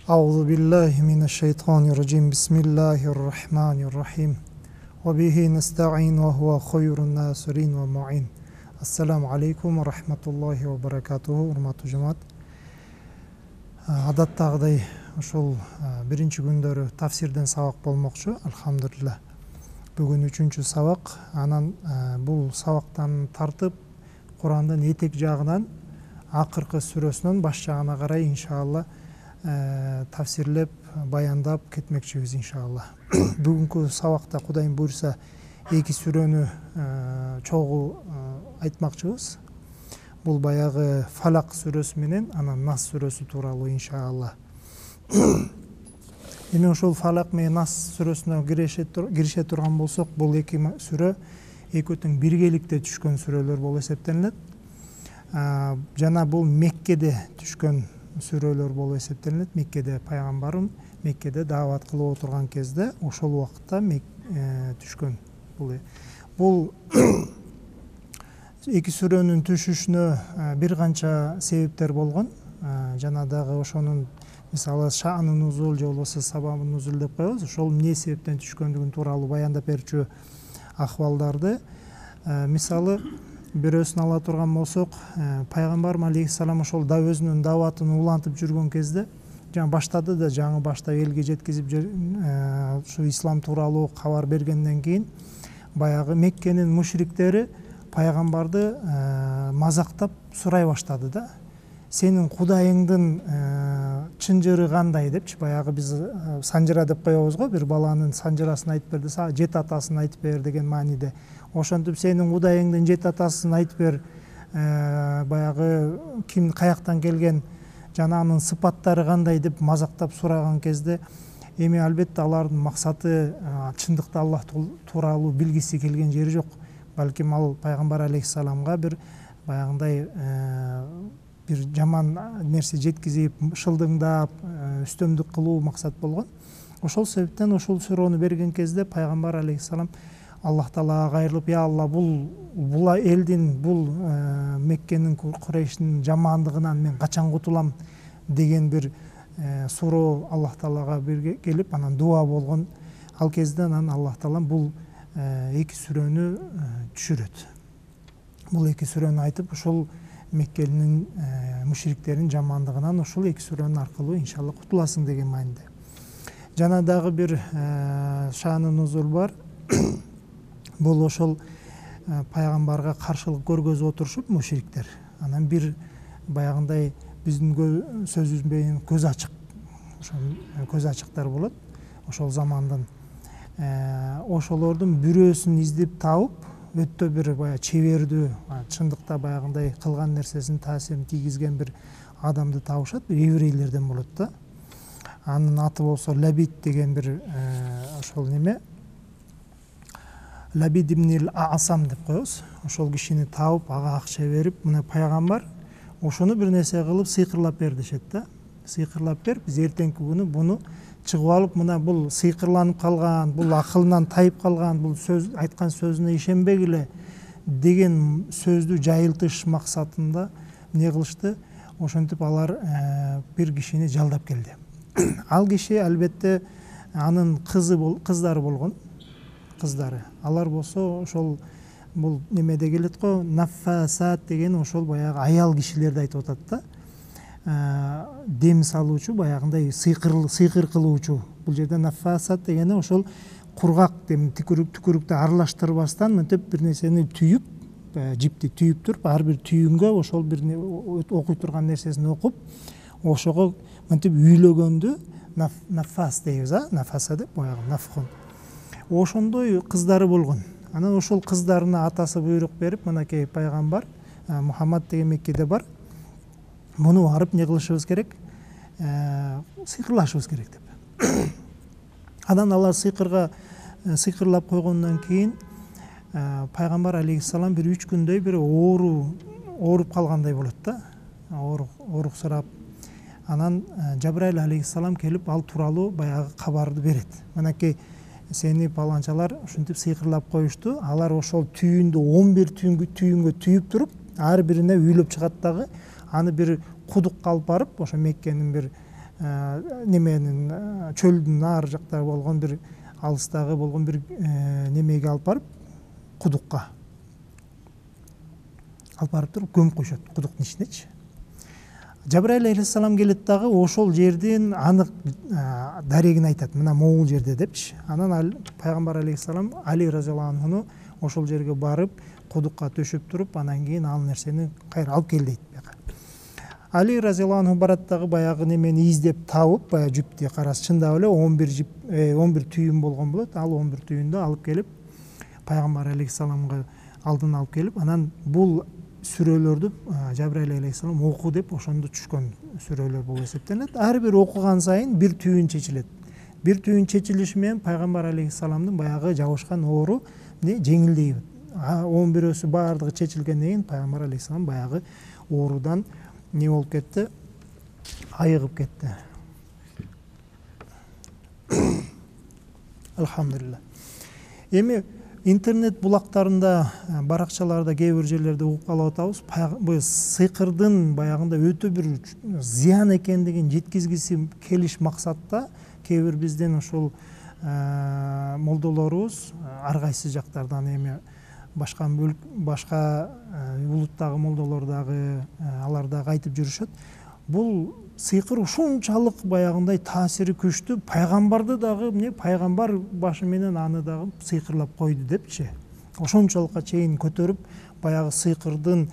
Euzu billahi mineşşeytanirracim. Bismillahirrahmanirrahim. Ve bihi nesta'in ve huve hayrun nasirin ve mu'in. Assalamu aleykum ve rahmetullahi ve berekatuhu. Hurmatly cemaat. Adattagıday ошол birinci gündөрү tafsirden sabak bolmokчу. Alhamdulillah. Bugün üçüncü sabak. Anan bul sabaktan tartıp Kur'an'dan etek jagынан akırkı sürösүнөн baş jagına karay inşallah tafsirlep, bayandap ketmekçiyiz inşallah. Bugünkü sabakta Kudayım buyursa iki sürönü çoğu aytmakçыбыз. Bul bayagı Falak sürösü menen ana Nas sürösü tuuralı inşallah. Эми ошол Falak менен Nas sürösүнө киреше турган болсок, бул эки сүрө экөөтүң биргеликте түшкөн сүрөлөр болуп эсептелинет. Жана бул Меккеде түшкөн сүрөлөр болуп эсептелинет. Меккеде пайгамбарым Меккеде даават кылып отурган кезде ошол убакытта түшкөн. Бул эки сүрөнүн түшүшүнө бир канча себептер болгон. Жана дагы ошонун мисалы шааны нузул же болбосо сабабы нузул деп коебуз. Ошол эмне себептен түшкөндүгүн тууралуу баяндап берчү акыбалдарды мисалы бирөөсүн ала турган болсок, пайгамбар алейхиссалам ошол да өзүнүн дааватын улантып жүргөн кезде жана баштады да жаңы башта элге жеткизип ушу ислам тууралуу кабар бергенден кийин баягы Меккенин мушриктери пайгамбарды мазактап сурай баштады да. Сенин Кудайыңдын чынжыры кандай депчи, баягы биз санжыра деп коебуз го, бир баланын санжырасын айтып берди, жет атасын айтып бер деген мааниде. Ошентип сенин Кудайыңдын жет атасын айтып бер, баягы ким каяктан келген, жана анын сыпаттары кандай деп мазактап сураган кезде, эми албетте алардын максаты чындыкта Аллах тууралуу билгиси келген жери жок. Балким ал пайгамбар алейхиссаламга бир баягындай бир жаман нерсе жеткизип, шылдыңдап, үстөмдүк кылуу максат болгон. Ошол себептен ошол суроону берген кезде пайгамбар алейхиссалам Аллах Таалага кайрылып, я Алла, бул элдин, бул Меккенин, Курейштин жамандыгынан мен качан кутулам деген бир суроо Аллах Таалага келип, анан дуа болгон. Ал кезде анан Аллах Таалам бул эки сүрөнү түшүрөт. Бул эки сүрөнү айтып, ошол Меккенин мушриктерин жамандыгынан ошол эки сүрөнүн аркылуу иншалла кутуласың деген мааниде. Жана дагы бир шааны нузул бар. Бул ошол пайгамбарга каршылык көргөзүп отурушуп мушриктер. Анан бир баягындай биздин сөзүбүз менен көз ачык, ошол көз ачыктар болот. Ошол замандын ошолордун бирөөсүн издеп таап, өтө бир бая чебердүү, чындыкта баягындай кылган нерсесин таасирин тийгизген бир адамды табышат, бир еврейлерден болот да. Анын аты болсо Лабид деген бир ошол неме Лабид ибн Асам деп коебуз. Ошол кишини таап, ага акча берип, мына пайгамбар ошону бир нерсе кылып сыйкырлап бер дешет да. Сыйкырлап бер, биз эртеңки күнү буну чыгып алып, мына бул сыйкырланып калган, бул акылынан тайып калган, бул сөз айткан сөзүнө ишенбегиле деген сөздү жайылтыш максатында эмне кылышты? Ошентип алар бир кишини жалдап келди. Ал киши албетте анын кыздары болгон. Кыздары. Алар болсо ошол бул немеде келет го, наффасат деген ошол баягы аял кишилерди айтып атат да. Дем салуучу, баягындай сыйкыр кылуучу. Бул жерде наффасат дегени ошол кургак дем түкүрүктү аралаштырбастан мынтип бир нерсени түйүп, жипти түйүп туруп, ар бир түйүнгө ошол бир окуй турган нерсесин окуп, ошого мынтип үйлөгөндү наффас дейбиз, нафаса деп баягы нафхон. Ошондой кыздары болгон. Анан ошол кыздарына атасы буйрук берип, мынакей пайгамбар Мухаммад деген Меккеде бар. Муну барып не кылышыбыз керек? Сыйкырлашыбыз керек деп. Анан алар сыйкырлап койгондон кийин пайгамбар алейхиссалам бир 3 күндөй бир ооруп калгандай болот да. Ооруксурап. Анан Жабраил алейхиссалам келип ал тууралуу баягы кабарды берет. Мынакей сени паланчалар ушинтип сыйкырлап коюшту. Алар ошол түйүндү 11 түйүнгө түйүп туруп, ар бирине үйлөп чыгат дагы аны бир кудукка алып барып, ошо Меккенин бир неменин чөлдүн ар жакта болгон бир алыстагы болгон бир немеге алып барып кудукка алып барып туруп көмүп коюшат кудуктун ичинечи. Жабраил алейхиссалам келет дагы ошол жердин анык дарегин айтат, мына могул жерде депчи. Анан пайгамбар алейхиссалам Али разияллаху анхуну ошол жерге барып кудукка төшөп туруп, анан кийин ал нерсени кайра алып кел дейт. Али разияллаху анху барат дагы баягы немени издеп табып, баягы жүптү карасы чындап эле 11 түйүн болгон болот. Ал 11 түйүндү алып келип пайгамбар алейхиссаламга алдын алып келип, анан бул сүрөлөрдү Жабраил алейхиссалам оку деп ошондо түшкөн сүрөлөр болуп эсептелет. Ар бир окуган сайын бир түйүн чечилет. Бир түйүн чечилиши менен пайгамбар алейхиссаламдын баягы жабышкан оору жеңилдейт. 11өсү баардыгы чечилгенден кийин пайгамбар алейхиссалам баягы оорудан не болуп кетти? Айыгып кетти. Алхамдулилlah. Эми интернет булактарында, баракчаларда кээ бир жерлерде угуп калып атабыз. Бул сыйкырдын баягында өтө бир зыян экендигин жеткизгиси келиш максатта кээ бир биздин ошол молдолорубуз ар кайсы жактардан эми башка улуттагы молдолор дагы алар дагы айтып жүрүшөт. Бул сыйкыр ушунчалык баягындай таасири күчтүү, пайгамбарды дагы пайгамбар башы менен аны дагы сыйкырлап койду депчи. Ошончолукка чейин көтөрүп, баягы сыйкырдын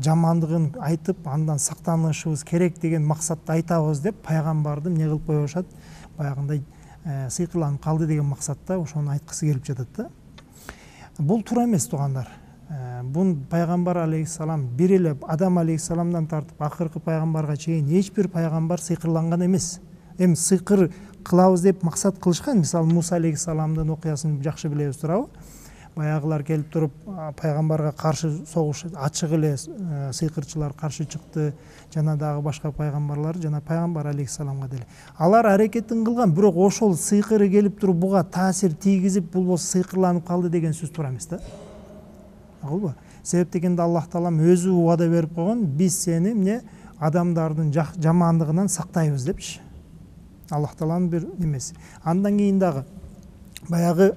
жамандыгын айтып, андан сактанышыбыз керек деген максатта айтабыз деп пайгамбарды эмне кылып коюшат? Баягындай сыйкырланып калды деген максатта ошону айткысы келип жатат да. Бул туура эмес, туугандар. Бун пайгамбар алейхиссалам бир эле Адам алейхиссаламдан тартып акыркы пайгамбарга чейин эч бир пайгамбар сыйкырланган эмес. Эми сыйкыр кылабыз деп максат кылышкан. Мисалы Муса алейхиссаламдын окуясын жакшы билебиз туурабы? Баягылар келип туруп пайгамбарга каршы согуш, ачык эле сыйкырчылар каршы чыкты. Жана дагы башка пайгамбарлар, жана пайгамбар алейхиссаламга деле. Алар аракетин кылган, бирок ошол сыйкыры келип туруп буга таасир тийгизип, бул болсо сыйкырланып калды деген сөз туура эмес да. Агылбы? Себеп дегенде Аллах таалам өзү убада берип койгон, биз сени эмне адамдардын жамандыгынан сактайбыз депчи. Аллах тааланын бир немеси. Андан кийин дагы баягы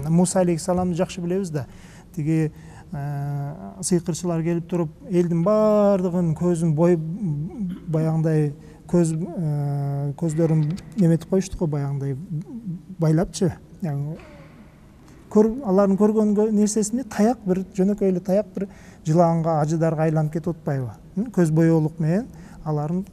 Муса алейхиссаламды жакшы билебиз да. Тиги сыйкырчылар келип туруп, элдин баардыгын көзүн баягындай көздөрүн неметип коюшту го, баягындай байлапчы. Алардын көргөн нерсесине таяк, бир жөнөкөй эле таяк, бир жыланга, ажыдарга айланып кетип атпайбы? Көз боёлук менен алардын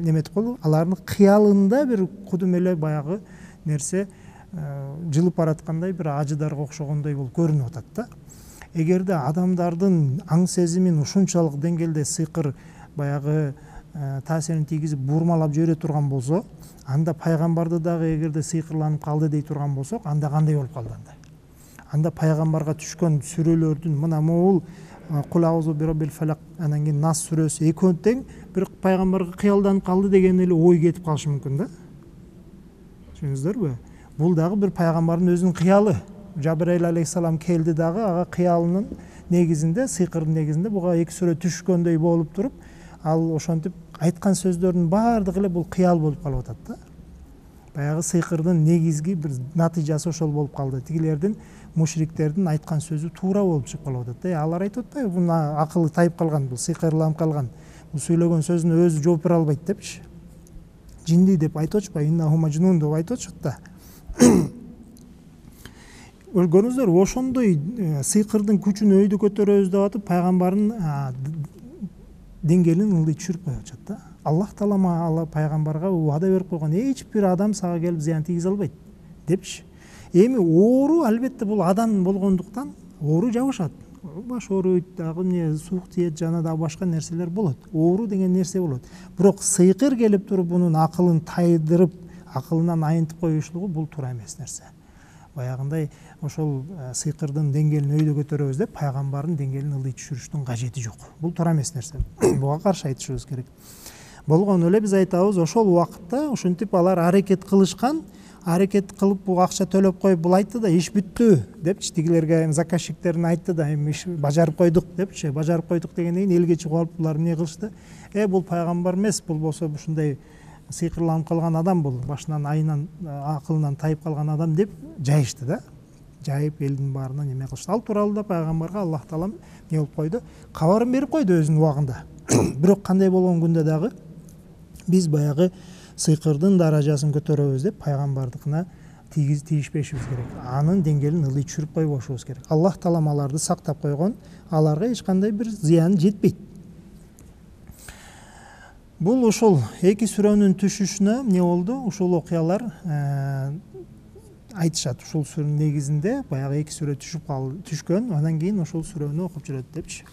неметип койду, алардын кыялында бир кудум эле баягы нерсе жылып бараткандай, бир ажыдарга окшогондой болуп көрүнүп атат да. Эгерде адамдардын аң сезимин ушунчалык деңгээлде сыйкыр баягы таасирин тийгизип бурмалап жибере турган болсо, анда пайгамбарды дагы эгерде сыйкырланып калды дей турган болсок, анда кандай болуп калды анда? Анда пайгамбарга түшкөн сүрөлөрдүн мына могул Кул аузу бироббил фалак, анан кийин Нас сүрөсү экөө тең бир пайгамбарга кыялданып калды деген эле ой кетип калышы мүмкүн да. Түшүндүңүздөрбү? Бул дагы бир пайгамбардын өзүнүн кыялы. Жабраил алейхиссалам келди дагы ага кыялынын негизинде, сыйкырдын негизинде буга эки сүрө түшкөндөй болуп туруп, ал ошентип айткан сөздөрдүн баардыгы эле бул кыял болуп калып атат да. Баягы сыйкырдын негизги бир натыйжасы ошол болуп калды. Тигилердин, мушриктердин айткан сөзү туура болуп чыгып калып атат да. Алар айтып атпайбы, бунун акылы тайып калган, бул сыйкырланып калган. Бул сөйлөгөн сөзүнө өзү жооп бере албайт депчи. Жинди деп айтып атышпайбы, иннаху мажнун деп айтып атышат да. Көрдүңүздөр, ошондой сыйкырдын күчүн өйдө көтөрөбүз деп атып, пайгамбардын деңгээлин ылдый түшүрүп коюп атышат да. Аллах таалама пайгамбарга убада берип койгон, эч бир адам сага келип зыян тийгизе албайт депчи. Эми оору албетте бул адам болгондуктан оору жабышат. Баш ооруйт, дагы эмне суук тиет, жана дагы башка нерселер болот. Оору деген нерсе болот. Бирок сыйкыр келип туруп бунун акылын тайдырып, акылынан айынтып коюшлугу бул туура эмес нерсе. Баягындай ошол сыйкырдын деңгээлин өйдө көтөрөбүз деп пайгамбардын деңгээлин ылдый түшүрүштүн кажети жок. Бул туура эмес нерсе. Буга каршы айтышыбыз керек. Болгону эле биз айтабыз, ошол убакытта ошентип алар аракет кылышкан, аракет кылып бул акча төлөп коюп, бул айтты да иш бүттү депчи, тигилерге заказчиктерине айтты да, эми иш бажарып койдук депчи. Бажарып койдук дегенден кийин элге чыгып алып булар эмне кылышты? Бул пайгамбар эмес, бул болсо ушундай сыйкырланып калган адам бул, башынан айынан акылынан тайып калган адам деп жайышты да. Жайып элдин баарына неме кылышты. Ал тууралуу да пайгамбарга Аллах таала не болуп койду, кабарын берип койду өзүнүн убагында. Бирок кандай болгон күндө дагы биз баягы сыйкырдын даражасын көтөрөбүз деп пайгамбардыкына тийишпешибиз керек. Анын деңгээлин ылый түшүрүп койбошубуз керек. Аллах таала аларды сактап койгон, аларга эч кандай бир зыян жетпейт. Бул ушул эки сүрөнүн түшүшүнө не болду? Ушул окуялар айтышат. Ушул сүрөнүн негизинде баягы эки сүрө түшкөн, андан кийин ушул сүрөнү окуп жүрөт депчи.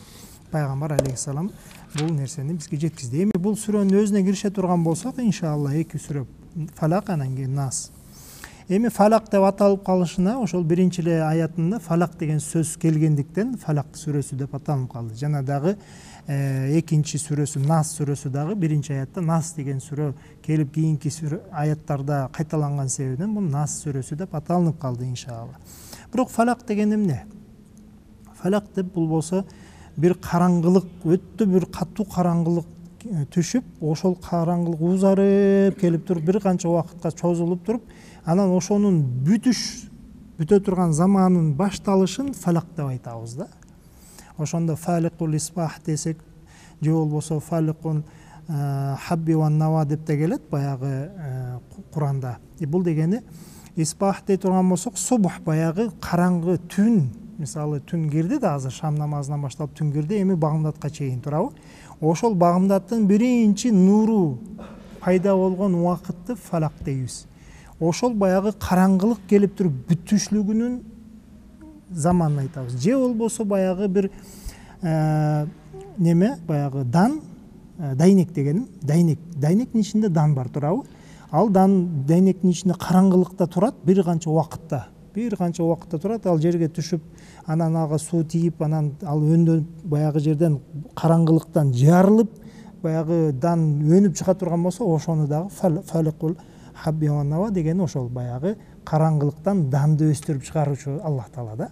Пайгамбар алейхиссалам бул нерсени бизге жеткизди. Эми бул сүрөнүн өзүнө кирише турган болсок, иншалла эки сүрө Фалак, анан кийин Нас. Эми Фалак деп аталып калышына ошол биринчи эле аятында Фалак деген сөз келгендиктен Фалак сүрөсү деп аталып калды. Жана дагы экинчи сүрөсү Нас сүрөсү дагы биринчи аятта Нас деген сүрө келип кийинки аяттарда кайталанган себебинен бул Нас сүрөсү деп аталып калды иншалла. Бирок Фалак деген эмне? Фалак деп бул болсо бир караңгылык, өтө бир катуу караңгылык түшүп, ошол караңгылык узарып келип туруп бир канча убакытка чозулуп туруп, анан ошонун бүтө турган заманын башталышын Фалак деп айтабыз да. Ошондо фаликул исбах десек, же болбосо фаликун хабби ван нава деп те келет баягы Куранда. Бул дегени исбах дей турган болсок, субх баягы караңгы түн, мисалы түн кирди да, азыр шам намазынан башталып түн кирди, эми багымдатка чейин турабы. Ошол багымдаттын биринчи нуру пайда болгон убакытты Фалак дейбиз. Ошол баягы караңгылык келип туруп бүтүшлүгүнүн заманын айтабыз. Же болбосо баягы бир неме, баягы дан, дайнек дегеним, дайнектин ичинде дан бар турабы. Ал дайнектин ичинде караңгылыкта турат бир канча убакытта турат, ал жерге түшүп, анан ага суу тийип, анан ал өндөнүп, баягы жерден караңгылыктан жарылып, баягы дан өнүп чыга турган болсо, ошону дагы фаликул хабби ван нава деген ошол баягы караңгылыктан данды өстүрүп чыгаруучу Аллах таала да.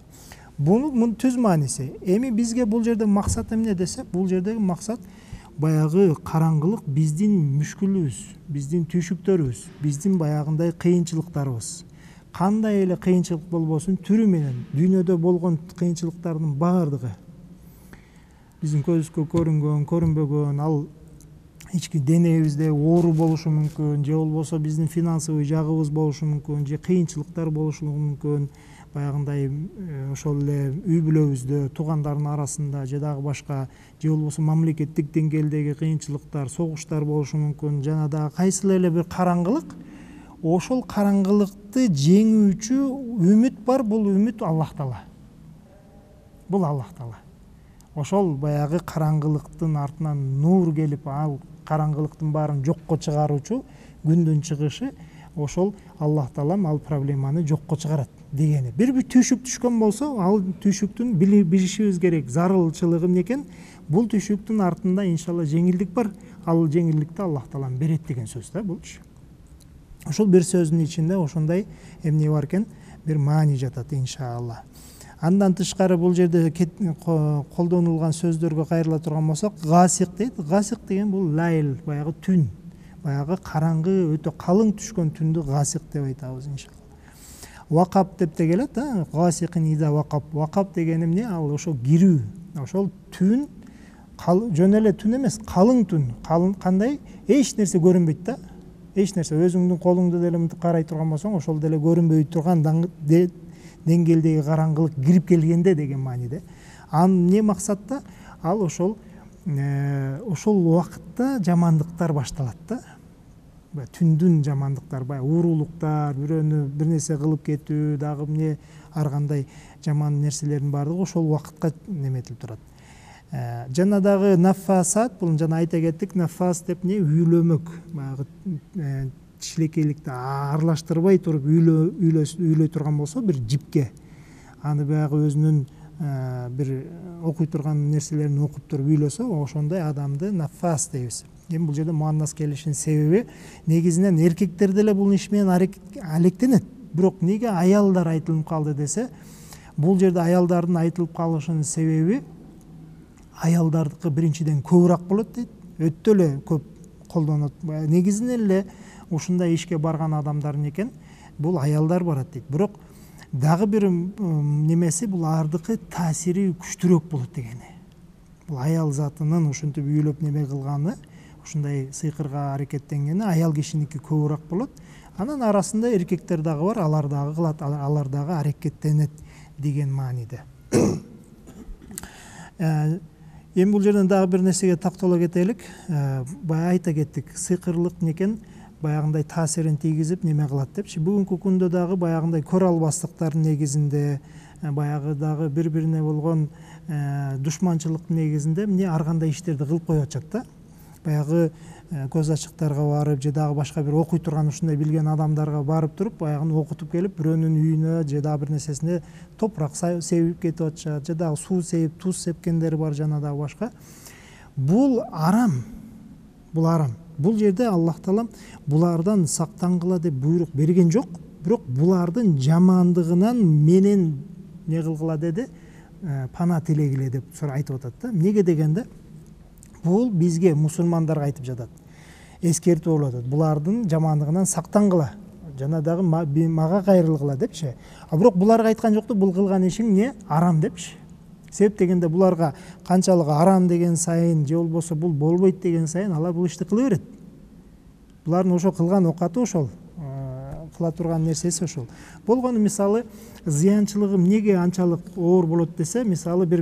Бунун түз мааниси. Эми бизге бул жерде максат эмне десе, бул жердеги максат баягы караңгылык биздин мүшкүлүбүз, биздин түйшүктөрүбүз, биздин баягындай кыйынчылыктарыбыз. Кандай эле кыйынчылык болбосун, түрү менен дүйнөдө болгон кыйынчылыктардын баардыгы биздин көзүбүзгө көрүнгөн, көрүнбөгөн, ал ички денебизде оору болушу мүмкүн, же болбосо биздин финансовый жагыбыз болушу мүмкүн, же кыйынчылыктар болушу мүмкүн, баягындай ошол эле үй бүлөбүздө, туугандардын арасында, же дагы башка, же болбосо мамлекеттик деңгээлдеги кыйынчылыктар, согуштар болушу мүмкүн, жана дагы кайсыл эле бир караңгылык. Ошол караңгылыкты жеңүүчү үмүт бар, бул үмүт Аллах таала. Бул Аллах таала. Ошол баягы караңгылыктын артынан нур келип, ал караңгылыктын баарын жокко чыгаруучу күндүн чыгышы, ошол Аллах таала ал проблеманы жокко чыгарат дегени. Бир түйшүк түшкөн болсо, ал түйшүктүн билишибиз керек, зарылчылыгы эмне экен? Бул түйшүктүн артында иншалла жеңилдик бар. Ал жеңилдикти Аллах таала берет деген сөз да булчу. Ошол бир сөздүн ичинде ошондой эмне бар экен? Бир маани жатат иншалла. Андан тышкары бул жерде колдонулган сөздөргө кайрыла турган болсок, гасик дейт. Гасик деген бул лайл, баягы түн, баягы караңгы, өтө калың түшкөн түндү гасик деп айтабыз иншалла. Вакап деп те келет, гасикин ида вакап. Вакап деген эмне? Ал ошо кирүү. Ошол түн жөн эле түн эмес, калың түн. Кандай? Эч нерсе көрүнбөйт да. Эч нерсе, өзүңдүн колуңду деле мынтип карай турган болсоң, ошол деле көрүнбөй турган деңгээлдеги караңгылык кирип келгенде деген мааниде. Не максатта? Ал ошол убакытта жамандыктар башталат да. Түндүн жамандыктар, уурулуктар, бирөөнү бир нерсе кылып кетүү, дагы эмне ар кандай жаман нерселердин баардыгы ошол убакытка неметилип турат. Жана дагы нафасат, бул жана айта кеттик, нафас деп не үйлөмөк, баягы кичинекейликти аралаштырбай туруп үйлөй турган болсо бир жипке, аны баягы өзүнүн бир окуй турган нерселерин окуп туруп үйлөсө, ошондой адамды нафас дейбиз. Эми бул жерде муаннас келишинин себеби негизинен эркектер деле бул иш менен алектенет. Бирок неге аялдар айтылып калды десе, бул жерде аялдардын айтылып калышынын себеби аялдардыкы биринчиден көбүрөөк болот дейт. Өтө эле көп колдонот. Негизинен эле ушундай ишке барган адамдар экен бул аялдар барат дейт. Бирок дагы бир немеси бул ардыкы таасири күчтүүрөөк болот дегени. Бул аял затынын ушинтип үйлөп неме кылганы, ушундай сыйкырга аракеттенгени аял кишиники көбүрөөк болот. Анын арасында эркектер дагы бар, алар дагы кылат, алар дагы аракеттенет деген мааниде. Эми бул жерден дагы бир нерсеге тактала кетелик. Бая айта кеттик, сыйкырлык некен баягындай таасирин тийгизип неме кылат депчи. Бүгүнкү күндө дагы баягындай көрө албастыктардын негизинде, баягы дагы бири-бирине болгон душманчылыктын негизинде эмне ар кандай иштерди кылып коюп атышат да. Баягы көз ачыктарга барып, же дагы башка бир окуй турган ушундай билген адамдарга барып туруп, баягыны окутуп келип, бирөөнүн үйүнө же дагы бир нерсесине топурак себип кетип атышат, же дагы суу себип, туз сепкендери бар, жана дагы башка. Бул арам. Бул арам. Бул жерде Аллах Таалам булардан сактангыла деп буйрук берген жок, бирок булардын жамандыгынан менен не кылгыла деди, пана тилегиле деп айтып атат да. Неге дегенде бул бизге мусулмандарга айтып жатат. Эскертүү болуп атат. Булардын жамандыгынан сактангыла. Жана дагы мага кайрылгыла депчи. Бирок буларга айткан жокто, бул кылган ишиң не арам депчи. Себеп дегенде буларга канчалык арам деген сайын, же болбосо бул болбойт деген сайын алар бул ишти кыла берет. Булардын ошо кылган окаты ошол, кыла турган нерсеси ошол. Болгону мисалы зыянчылыгы эмнеге анчалык оор болот десе, мисалы бир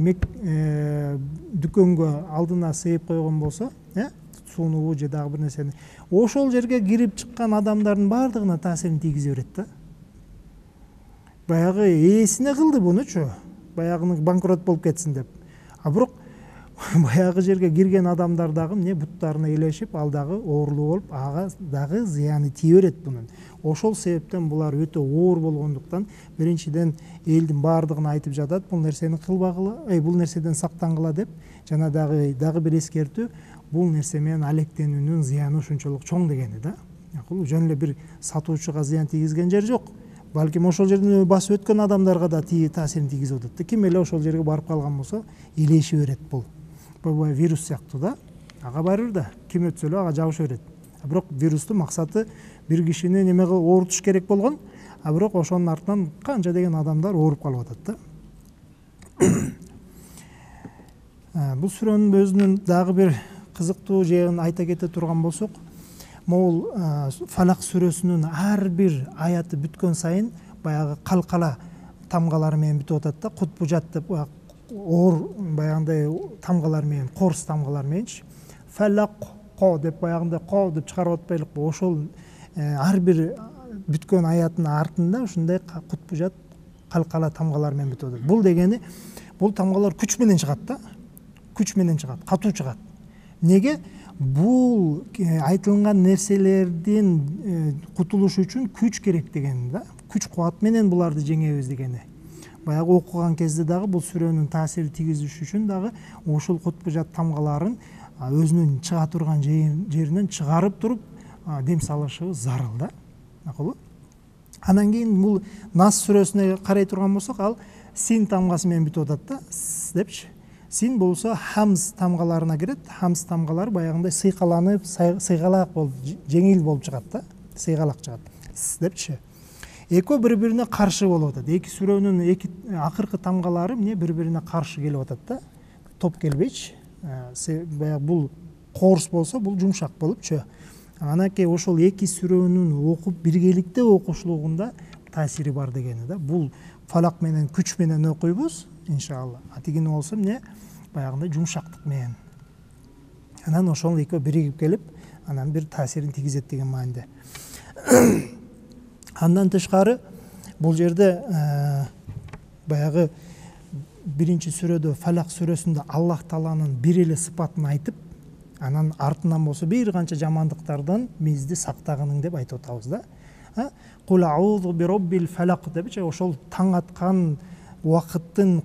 дүкөнгө алдына сейип койгон болсо, сууну же дагы бир нерсени, ошол жерге кирип чыккан адамдардын баардыгына таасирин тийгизе берет да. Баягы ээсине кылды бунучу, баягыны банкрот болуп кетсин деп. Бирок баягы жерге кирген адамдар дагы эмне буттарына элешип, ал дагы оорлуу болуп, ага дагы зыяны тие берет бунун. Ошол себептен булар өтө оор болгондуктан, биринчиден элдин баардыгына айтып жатат, бул нерсени кылбагыла, бул нерседен сактангыла деп, жана дагы бир эскертүү, бул нерсе менен алектенүүнүн зыяны ушунчалык чоң дегени да. Жөн эле бир сатуучуга зыян тийгизген жер жок. Балким ошол жерден басып өткөн адамдарга да таасирин тийгизип атат да. Ким эле ошол жерге барып калган болсо, элеши берет бул. Бул вирус сыяктуу да. Ага барыр да, ким өтсө эле ага жабыша берет. Бирок вирустун максаты бир кишини неме кылып оорутуш керек болгон, бирок ошонун артынан канча деген адамдар ооруп калып атат да. Бул сүрөнүн өзүнүн дагы бир кызыктуу жерин айта кете турган болсок, могул Фалак сүрөсүнүн ар бир аяты бүткөн сайын баягы калкала тамгалары менен бүтүп атат да. Кутбужат деп оор баягындай тамгалар менен, корс тамгалар мененчи. Фалак ко деп баягындай ко деп чыгарып атпайлыкпы? Ошол ар бир бүткөн аятынын артында ушундай кутбужат калкала тамгалар менен бүтүп атат. Бул дегени, бул тамгалар күч менен чыгат да. Күч менен чыгат, катуу чыгат. Неге? Бул айтылган нерселердин кутулуш үчүн күч керек деген да. Күч кубат менен буларды жеңебиз дегени. Баягы окуган кезде дагы бул сүрөнүн таасири тийгизиш үчүн дагы ушул кутбужат тамгаларын өзүнүн чыга турган жеринен чыгарып туруп дем салышыбыз зарыл да. Макулбу? Анан кийин бул Нас сүрөсүнө карай турган болсок, ал син тамгасы менен бүтүп атат да, депчи. Син болсо хамз тамгаларына кирет. Хамз тамгалары баягындай сыйкаланып, сыйгалак болуп, жеңил болуп чыгат да. Сыйгалак чыгат. Депчи. Экөө бири-бирине каршы болуп атат. Эки сүрөнүн акыркы тамгалары эмне бири-бирине каршы келип атат да. Топ келбейчи. Баягы бул корс болсо, бул жумшак болупчу. Анакей ошол эки сүрөнүн окуп биргеликте окушулугунда таасири бар дегени да. Бул Фалак менен күч менен окуйбуз, иншалла. Атигини болсо эмне баягындай жумшактык менен. Анан ошол экөө биригип келип, анан бир таасирин тийгизет деген мааниде. Андан тышкары бул жерде баягы биринчи сүрөдө, Фалак сүрөсүндө Аллах Тааланын бир эле сыпатын айтып, анан артынан болсо бир канча жамандыктардан бизди сактагының деп айтып атабыз да. Кул аузу би роббил фалак депчи, ошол таң аткан убакыттын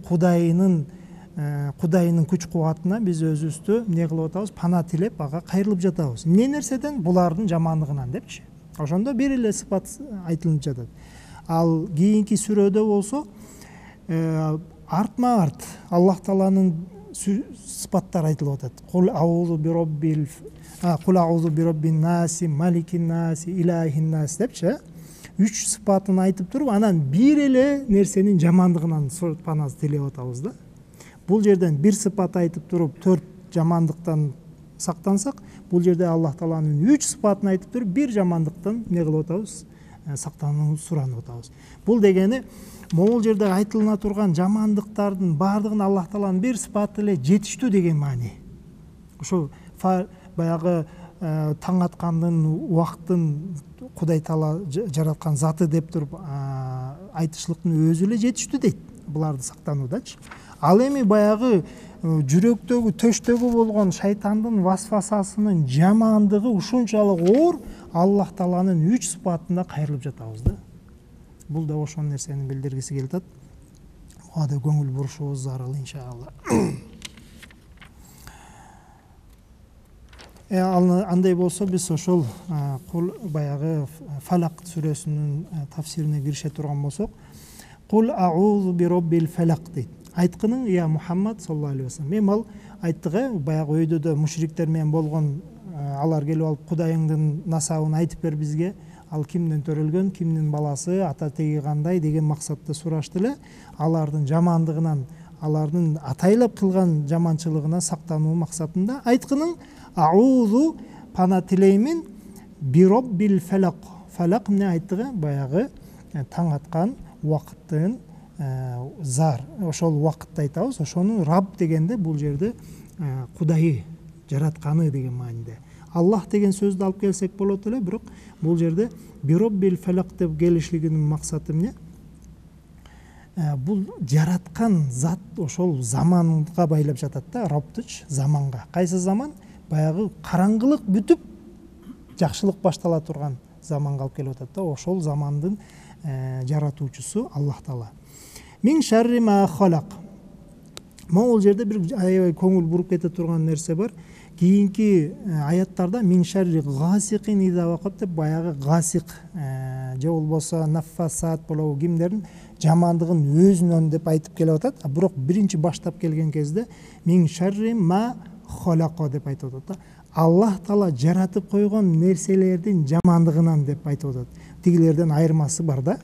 Кудайынын күч кубатына биз өзүбүздү эмне кылып атабыз? Пана тилеп, ага кайрылып жатабыз. Эмне нерседен? Булардын жамандыгынан депчи. Ошондо бир эле сыпат айтылып жатат. Ал кийинки сүрөдө болсо артма арт Аллах Тааланын сыпаттар айтылып атат. Кул аузу бираббин наси, маликин наси, илахин наси депчи. 3 сыпатын айтып туруп, анан бир эле нерсенин жамандыгынан паназ тилеп атабыз да. Бул жерден бир сыпат айтып туруп, 4 жамандыктан сактансак, бул жерде Аллах Тааланын 3 сыпатын айтып туруп, бир жамандыктан не кылып атабыз? Сактанууну суранып атабыз. Бул дегени могул жерде айтылына турган жамандыктардын баардыгын Аллах Тааланын бир сыпаты эле жетиштүү деген маани. Ошо баягы таң аткандын убакыттын Кудай Таала жараткан заты деп туруп айтышлыктын өзү эле жетиштүү дейт. Буларды сактануудачы. Ал эми баягы жүрөктөгү, төштөгү болгон шайтандын васвасасынын жамандыгы ушунчалык оор, Аллах Тааланын 3 сыпатында кайрылып жатабыз да. Бул да ошол нерсени билдиргиси келип атат. Буга да көңүл бурушубуз зарыл иншалла. Андай болсо биз ошол баягы Фалак сүрөсүнүн тафсирине кирише турган болсок, Кул аузу бираббил фалак дейт. Айткының, я Мухаммад саллаллаху алейхи ва саллям. Мен ал айттыгы баягы өйдөдө мушриктер менен болгон, алар келип алып Кудайыңдын насабын айтып бер бизге, ал кимден төрөлгөн, кимдин баласы, ата теги кандай деген максатта сурашты эле. Алардын жамандыгынан, алардын атайлап кылган жаманчылыгына сактануу максатында айткының, аузу пана тилеймин бираббил фалак. Фалак эмне айттыгы? Баягы таң аткан убакыттын зар, ошол убакытты айтабыз. Ошонун Раб дегенде бул жерде Кудайы жаратканы деген мааниде. Аллах деген сөздү алып келсек болот эле, бирок бул жерде бираббил фалак деп келишлигинин максаты эмне? Бул жараткан зат ошол заманга байлап жатат да, Рабтыч заманга. Кайсы заман? Баягы караңгылык бүтүп, жакшылык баштала турган заманга алып келип атат да. Ошол замандын жаратуучусу Аллах Таала. Мин шарри ма халак. Могул жерде бир аябай көңүл буруп кете турган нерсе бар. Кийинки аяттарда мин шарри гасикин иза вакап деп баягы гасик же болбосо наффасат болобу кимдердин жамандыгын өзүнөн деп айтып келип атат. Бирок биринчи баштап келген кезде мин шарри ма халака деп айтып атат да. Аллах Таала жаратып койгон нерселердин жамандыгынан деп айтып атат. Тигилерден айырмасы бар да.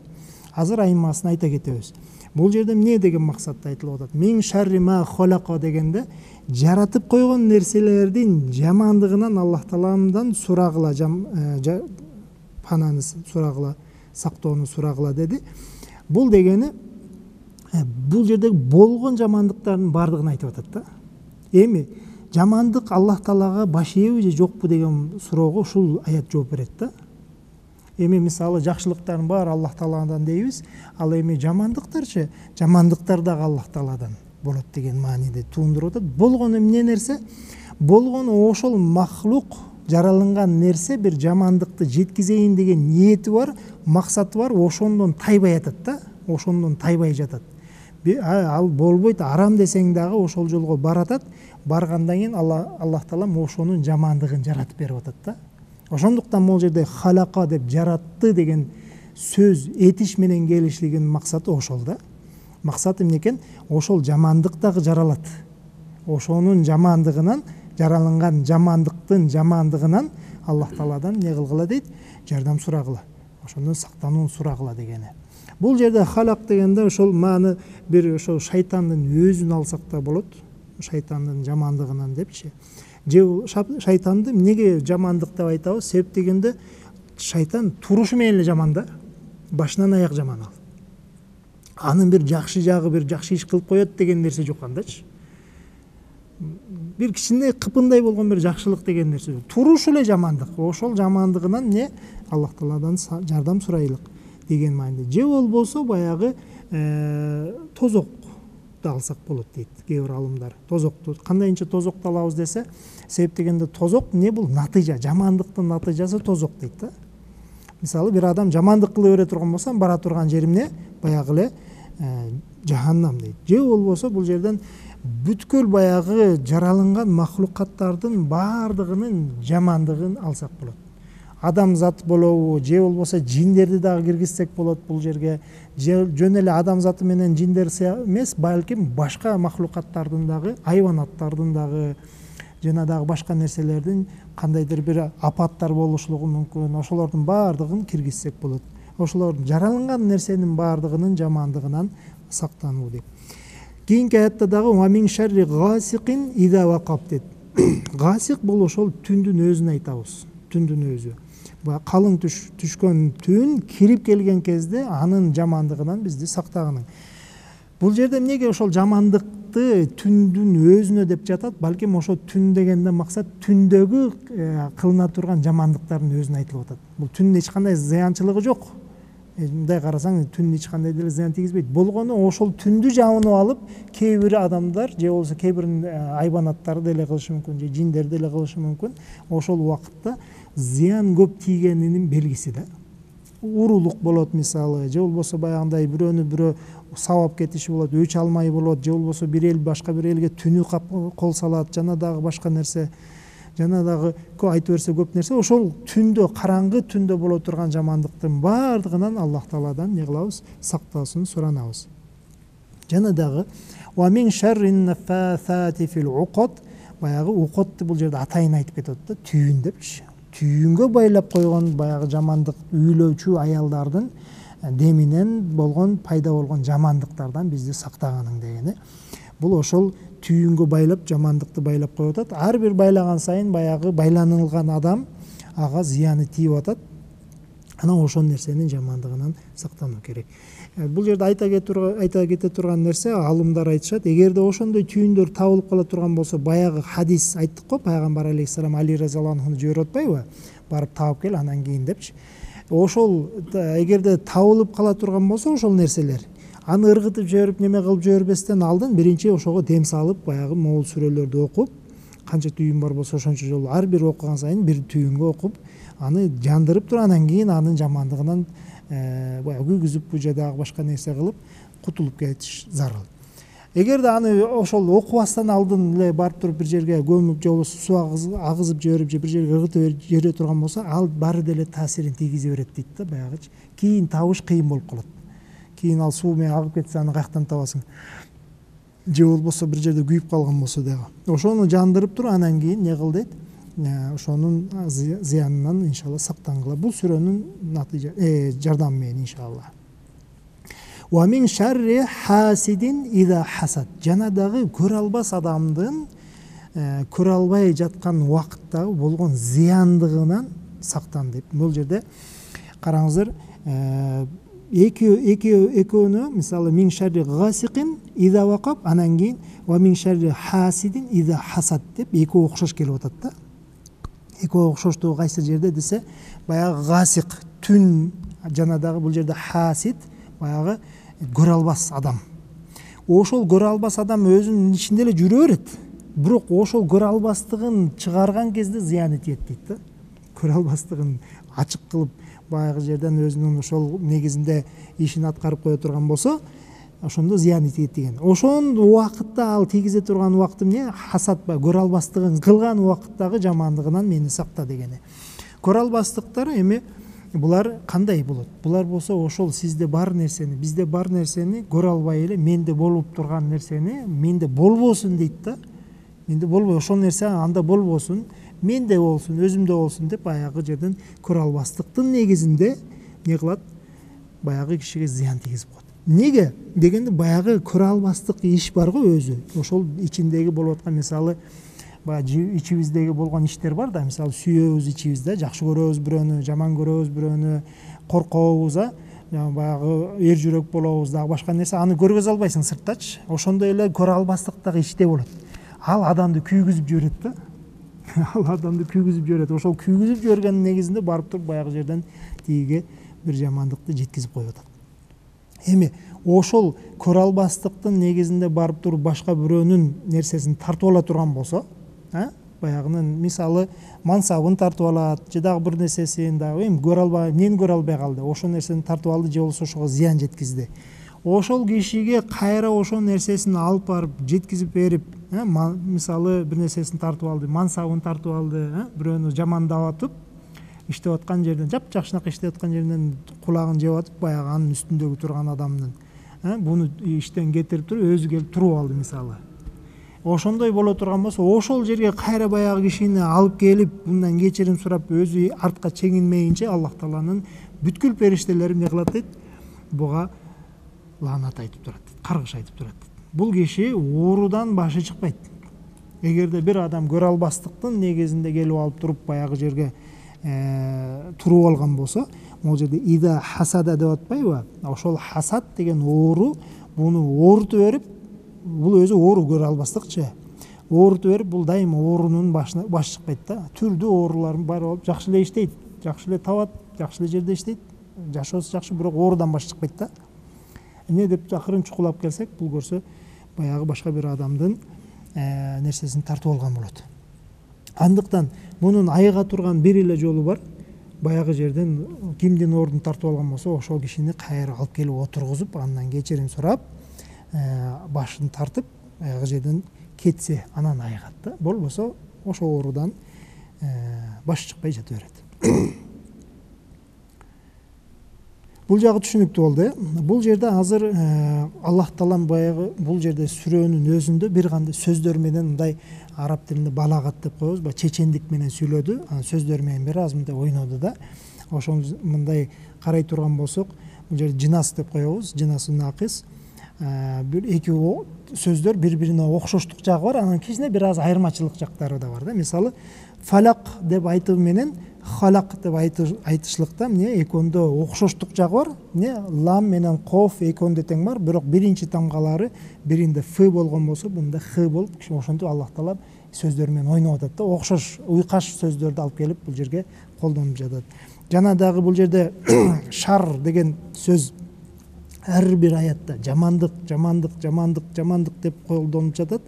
Азыр айырмасын айта кетебиз. Бул жерде эмне деген максатта айтылып атат? Мин шарри ма халака дегенде жаратып койгон нерселердин жамандыгынан Аллах Тааладан сурагыла, пананы сурагыла, сактоону сурагыла деди. Бул дегени бул жерде болгон жамандыктардын баардыгын айтып атат да. Эми жамандык Аллах Таалага баш ийеби же жокпу деген суроого ушул аят жооп берет да. Эми мисалы жакшылыктардын баары Аллах Тааладан дейбиз, ал эми жамандыктарчы, жамандыктар дагы Аллах Тааладан болот деген мааниде туундуруп атат. Болгон эмне нерсе? Болгон ошол махлук жаралынган нерсе бир жамандыкты жеткизейин деген ниети бар, максаты бар, ошондон тайбай атат да, ошондон тайбай жатат. Ал болбойт, арам десең дагы ошол жолго баратат. Баргандан кийин Аллах Таала ошонун жамандыгын жаратып берип атат да. Ошондуктан могул жерде халака деп жаратты деген сөз этиш менен келишлигинин максаты ошол да. Максаты эмне экен? Ошол жамандык дагы жаралат. Ошонун жамандыгынан, жаралынган жамандыктын жамандыгынан Аллах Тааладан не кылгыла дейт? Жардам сурагыла. Ошондон сактанууну сурагыла дегени. Бул жерде халак дегенде ошол мааны бир ошол шайтандын өзүн алсак да болот. Шайтандын жамандыгынан депчи. Же шайтанды эмнеге жамандык деп айтабыз? Себеп дегенде шайтан турушу менен эле жаман да. Башынан аяк жаман ал. Анын бир жакшы жагы, бир жакшы иш кылып коет деген нерсе жок андачы. Бир кичине кыпындай болгон бир жакшылык деген нерсе жок. Турушу эле жамандык. Ошол жамандыгынан эмне? Аллах Тааладан жардам сурайлык деген мааниде. Же болбосо баягы тозок алсак болот дейт кээ бир алымдар. Тозокту кандайынча тозокту алабыз десе, себеп дегенде тозок эмне бул? Натыйжа, жамандыктын натыйжасы тозок дейт да. Мисалы бир адам жамандык кыла бере турган болсо, бара турган жери эмне? Баягы эле жаханнам дейт. Же болбосо бул жерден бүткүл баягы жаралынган махлукаттардын баардыгынын жамандыгын алсак болот. адам заты болобу же болбосо жиндерди дагы киргизсек болот бул жерге. Жөн эле адам заты менен жиндер эмес, балким башка махлукаттардын дагы, айванаттардын дагы жана дагы башка нерселердин кандайдыр бир апаттар болушулугу мүмкүн. Ошолордун баардыгын киргизсек болот. Ошолордун жаралган нерсенин баардыгынын жамандыгынан сактануу деп. Кийинки аятта дагы ва мин шарри гасиқин иза вақаб дейт. Гасиқ бул ошол түндүн өзүн айтабыз. Түндүн өзү. Калың түшкөн түн кирип келген кезде анын жамандыгынан бизди сактаганың. Бул жерде эмнеге ошол жамандыкты түндүн өзүнө деп жатат? Балким ошо түн дегенден максат түндөгү кылына турган жамандыктардын өзүн айтылып атат. Бул түндүн эч кандай зыянчылыгы жок. Мындай карасаң түн эч кандай деле зыян тийгизбейт. Болгону ошол түндү жамынып алып, кээ бир адамдар же болбосо кээ бир айбанаттар деле кылышы мүмкүн, же жиндер деле кылышы мүмкүн. Ошол убакытта зыян көп тийгенинин белгиси да. Урулук болот мисалы, же болбосо баягындай бирөөнү бирөө сабап кетиши болот, өч алмай болот, же болбосо бир эл башка бир элге түнү кол салат, жана дагы башка нерсе, жана дагы айтып берсе көп нерсе. Ошол түндө, караңгы түндө боло турган жамандыктын баардыгынан Аллах Тааладан не кылабыз? Сактасын суранабыз. Жана дагы ва мин шаррин наффасати фил уқад, баягы уқадты бул жерде атайын айтып кетет да, түйүн депчи. Түйүнгө байлап койгон баягы жамандык, үйлөөчү аялдардын деминен болгон пайда болгон жамандыктардан бизди сактаганың дегени. Бул ошол түйүнгө байлап жамандыкты байлап коюп атат. Ар бир байлаган сайын баягы байланылган адам ага зыяны тийип атат. Анан ошол нерсенин жамандыгынан сактануу керек. Бул жерде айта кете турган нерсе, алымдар айтышат, эгерде ошондой түйүндөр табылып кала турган болсо, баягы хадис айттык го, пайгамбар алейхиссалам Али разияллаху анхуну жиберип атпайбы? Барып таап кел анан кийин депчи. Ошол эгерде табылып кала турган болсо ошол нерселер, аны ыргытып жиберип неме кылып жибербестен алдын биринчи ошого дем салып, баягы моол сүрөлөрдү окуп, канча түйүн бар болсо ошончо жолу ар бир окуган сайын бир түйүнгө окуп, аны жандырып туруп, анан кийин анын жамандыгынан баягы күйгүзүп же дагы башка нерсе кылып кутулуп кетиш зарыл. Эгерде аны ошол окубастан алдын эле барып туруп бир жерге көмүп же болбосо суу агызып жиберип же бир жерге ыргытып жибере турган болсо, ал баары деле таасирин тийгизе берет дейт да, баягычы. Кийин табыш кыйын болуп калат. Кийин ал суу менен агып кетсе, аны каяктан табасың? Же болбосо бир жерде күйүп калган болсо дагы. Ошону жандырып туруп, анан кийин не кыл дейт? Ошонун зыянынан иншалла сактангыла. Бул сүрөнүн жардамы менен иншалла. Ва мин шарри хасидин иза хасад. Жана дагы көрө албас адамдын көрө албай жаткан убакыттагы болгон зыяндыгынан сактан деп. Бул жерде караңыздар, экөөнү мисалы мин шарри гасиқин иза вақаб, анан кийин ва мин шарри хасидин иза хасад деп экөө окшош келип атат да. Экөө окшоштугу кайсы жерде десе, баягы гасиq түн, жана дагы бул жерде хасид баягы көрө албас адам. Ошол көрө албас адам өзүнүн ичинде эле жүрө берет. Бирок ошол көрө албастыгын чыгарган кезде зыяны тиет дейт да. Көрө албастыгын ачык кылып баягы жерден өзүнүн ошол негизинде ишин аткарып кое турган болсо, ошондо зыяны тиет деген. Ошон убакытта ал тийгизе турган убакыты эмне? Хасад ба, көрө албастыгын кылган убакыттагы жамандыгынан мени сакта дегени. Көрө албастыктар эми булар кандай болот? Булар болсо ошол сизде бар нерсени, бизде бар нерсени көрө албай эле менде болуп турган нерсени менде болбосун дейт да. Менде болбой, ошол нерсе анда болбосун, менде болсун, өзүмдө болсун деп баягы жерден көрө албастыктын негизинде не кылат? Баягы кишиге зыян тийгизип коет. Неге дегенде, баягы көрө албастык иш бар го өзү. Ошол ичиндеги болуп аткан мисалы ичибиздеги болгон иштер бар да, мисалы сүйөбүз ичибизде, жакшы көрөбүз бирөөнү, жаман көрөбүз бирөөнү, коркобуз, баягы эр жүрөк болобуз, дагы башка нерсе, аны көргөзө албайсың сырттачы. Ошондой эле көрө албастыктагы иште болот. Ал адамды күйгүзүп жиберет да. Ал адамды күйгүзүп жиберет. Ошол күйгүзүп жибергендин негизинде барып туруп баягы жерден тиге бир жамандыкты жеткизип коюп атат. Эми ошол көрө албастыктын негизинде барып туруп башка бирөөнүн нерсесин тартып ала турган болсо, баягынын мисалы мансабын тартып алат, же дагы бир нерсесин дагы эми көрө албай, эмнени көрө албай калды, ошол нерсени тартып алды же болбосо ошого зыян жеткизди. Ошол кишиге кайра ошол нерсесин алып барып жеткизип берип, мисалы бир нерсесин тартып алды, мансабын тартып алды, бирөөнү жамандап атып, иштеп аткан жерден, жапжакшынакай иштеп аткан жеринен кулагын жеп атып, баягы анын үстүндөгү турган адамдын буну иштен кетирип туруп өзү келип туруп алды мисалы. Ошондой боло турган болсо, ошол жерге кайра баягы кишини алып келип, мындан кечирим сурап, өзү артка чегинмейинче Аллах Тааланын бүткүл периштелери эмне кылат дейт? Буга лаанат айтып турат, каргыш айтып турат. Бул киши оорудан башы чыкпайт. Эгерде бир адам көрө албастыктын негизинде келип алып туруп баягы жерге туруп алган болсо, могул жерде ида хасада деп атпайбы? Ошол хасад деген оору буну оорутуп берип, бул өзү оору көрө албастыкчы. Оорутуп берип, бул дайыма оорунун башы чыкпайт да. Түрдүү оорулардын баары болуп, жакшы эле иштейт, жакшы эле табат, жакшы эле жерде иштейт, жашоосу жакшы, бирок оорудан башы чыкпайт да. Эмне деп акырын чукулап келсек, бул көрсө баягы башка бир адамдын нерсесин тартып алган болот. Андыктан мунун айыга турган бир эле жолу бар. Баягы жерден кимдин ордун тартып алган болсо, ошол кишини кайра алып келип отургузуп, андан кечирим сурап, башын тартып, баягы жерден кетсе, анан айыгат да. Болбосо ошол оорудан башы чыкпай жата берет. Бул жагы түшүнүктүү болду. Бул жерде азыр Аллах Таалам баягы бул жерде сүрөнүн өзүндө бир кандай сөздөр менен мындай араб тилинде балагат деп коебуз, чечендик менен сүйлөдү. Анын сөздөр менен бир аз мындай ойноду да. Ошол мындай карай турган болсок, бул жерде жинас деп коебуз, жинасун акис. Бир эки сөздөр бири-бирине окшоштук жагы бар, анан кичине бир аз айырмачылык жактары да бар да. Мисалы, фалак деп айтуу менен халак деп айтышлыкта эмне экөөндө окшоштук жагы бар. Эмне лам менен коф экөөндө тең бар, бирок биринчи тамгалары биринде ф болгон болсо, бунда х болуп, ошентип Аллах Таала сөздөр менен ойноп атат да. Окшош, уйкаш сөздөрдү алып келип бул жерге колдонуп жатат. Жана дагы бул жерде шар деген сөз ар бир аятта жамандык, жамандык, жамандык, жамандык деп колдонуп жатат.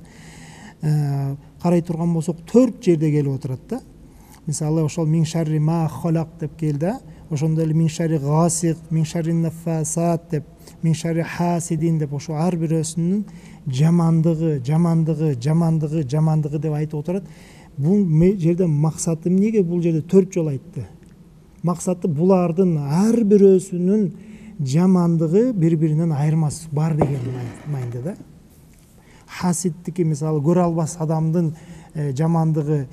Карай турган болсок 4 жерде келип отурат да. Мисалы, ошол мин шарри ма халак деп келди. Ошондой эле мин шарри гасик, мин шарри нафасат деп, мин шарри хасидин деп, ошо ар бирөөсүнүн жамандыгы, жамандыгы, жамандыгы, жамандыгы деп айтып отурат. Бул жерде максаты эмнеге бул жерде 4 жолу айтты? Максаты булардын ар бирөөсүнүн жамандыгы бири-биринен айырмасы бар деген майында да. Хасидтики мисалы көрө албас адамдын жамандыгы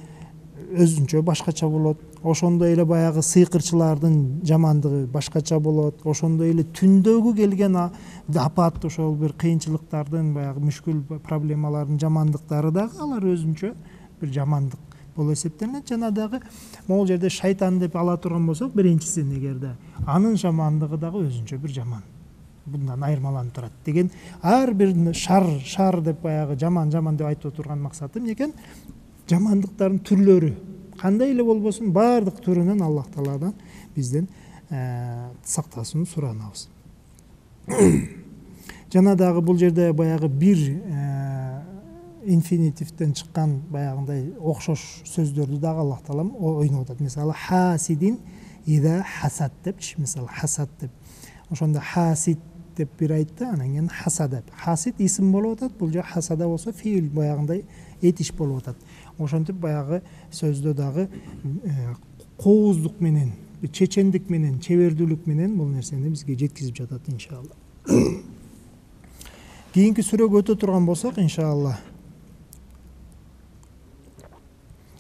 өзүнчө башкача болот. Ошондой эле баягы сыйкырчылардын жамандыгы башкача болот. Ошондой эле түндөгү келген апат, ошол бир кыйынчылыктардын баягы мүшкүл проблемалардын жамандыктары дагы алар өзүнчө бир жамандык болуп эсептелет. Жана дагы могул жерде шайтан деп ала турган болсок, биринчиси эгерде анын жамандыгы дагы өзүнчө бир жаман. Bundan ayırmalanıp турат деген ар бир шар деп баягы жаман деп айтып турган максатым экен. Жамандыктардын түрлөрү кандай эле болбосун баардык түрүнөн Аллах Тааладан бизден сактасын суранабыз. Жана дагы бул жерде баягы бир инфинитивден чыккан баягындай окшош сөздөрдү дагы Аллах Таалам ойноп атат. Мисалы хасидин ида хасад депчи, мисалы хасад деп. Ошондо хасид деп бир айтты, анан кийин хасада. Хасид исим болуп атат, бул жер хасада болсо фиил баягындай этиш болуп атат. Ошентип баягы сөздө дагы кооздук менен, чечендик менен, чебердүүлүк менен бул нерсени бизге жеткизип жатат иншалла. Кийинки сүрөгө өтө турган болсок иншалла.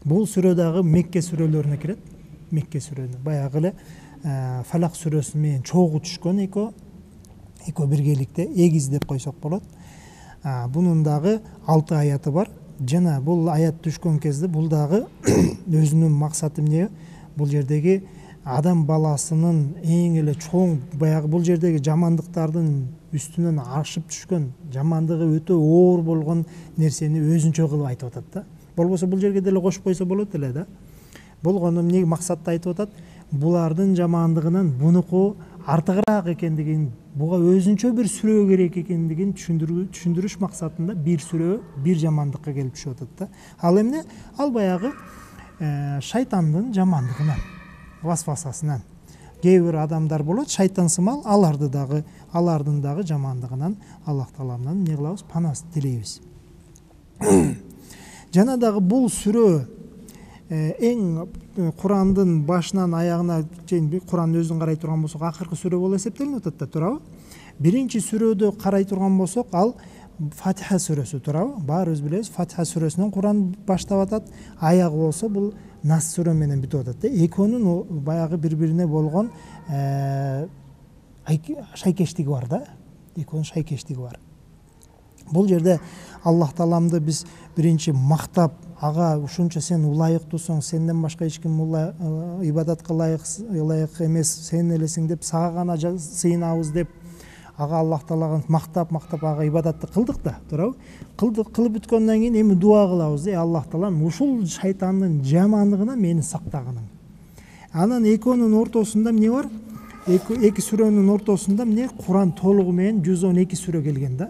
Бул сүрө дагы Мекке сүрөлөрүнө кирет. Мекке сүрөнү баягы эле Фалак сүрөсү менен чогуу түшкөн экөө биргеликте эгиз деп койсок болот. Бунун дагы 6 аяты бар. Жана бул аят түшкөн кезде бул дагы өзүнүн максаты эмне? Бул жердеги адам баласынын эң эле чоң баягы бул жердеги жамандыктардын үстүнөн ашып түшкөн, жамандыгы өтө оор болгон нерсени өзүнчө кылып айтып атат да. Болбосо бул жерге деле кошуп койсо болот эле да. Болгону эмне максатты айтып атат? Булардын жамандыгынан бунуку артыгыраак экендигин, буга өзүнчө бир сүрө керек экендигин түшүндүрүш максатында бир сүрө бир жамандыкка келип түшүп атат да. Ал эмне? Ал баягы шайтандын жамандыгынан, васвасасынан. Кээ бир адамдар болот, шайтан сымал, алардын дагы жамандыгынан Аллах Тааламдан эмне кылабыз? Панас тилейбиз. Жана дагы бул сүрө эң Курандын башынан аягына чейин Курандын өзүн карай турган болсок акыркы сүрө болуп эсептелип атат да, туурабы? Биринчи сүрөдө карай турган болсок, ал Фатиха сүрөсү, туурабы? Баарыбыз билебиз, Фатиха сүрөсүнөн Куран баштап атат, аягы болсо бул Нас сүрө менен бүтүп атат да. Экөөнүн баягы бири-бирине болгон шайкештиги бар да. Экөөнүн шайкештиги бар. Бул жерде Аллах Тааламды биз биринчи мактап, ага ушунча сен улайыктуусуң, сенден башка эч ким ибадатка ылайык эмес, сен элесиң деп сага гана сыйынабыз деп ага Аллах Таалагы мактап ага ибадатты кылдык да, туурабы? Кылып бүткөндөн кийин эми дуа кылабыз. Аллах Таалам ушул шайтандын жамандыгынан мени сактагының. Анан экөөнүн ортосунда эмне бар? Эки сүрөнүн ортосунда эмне? Куран толугу менен 112 сүрө келген да.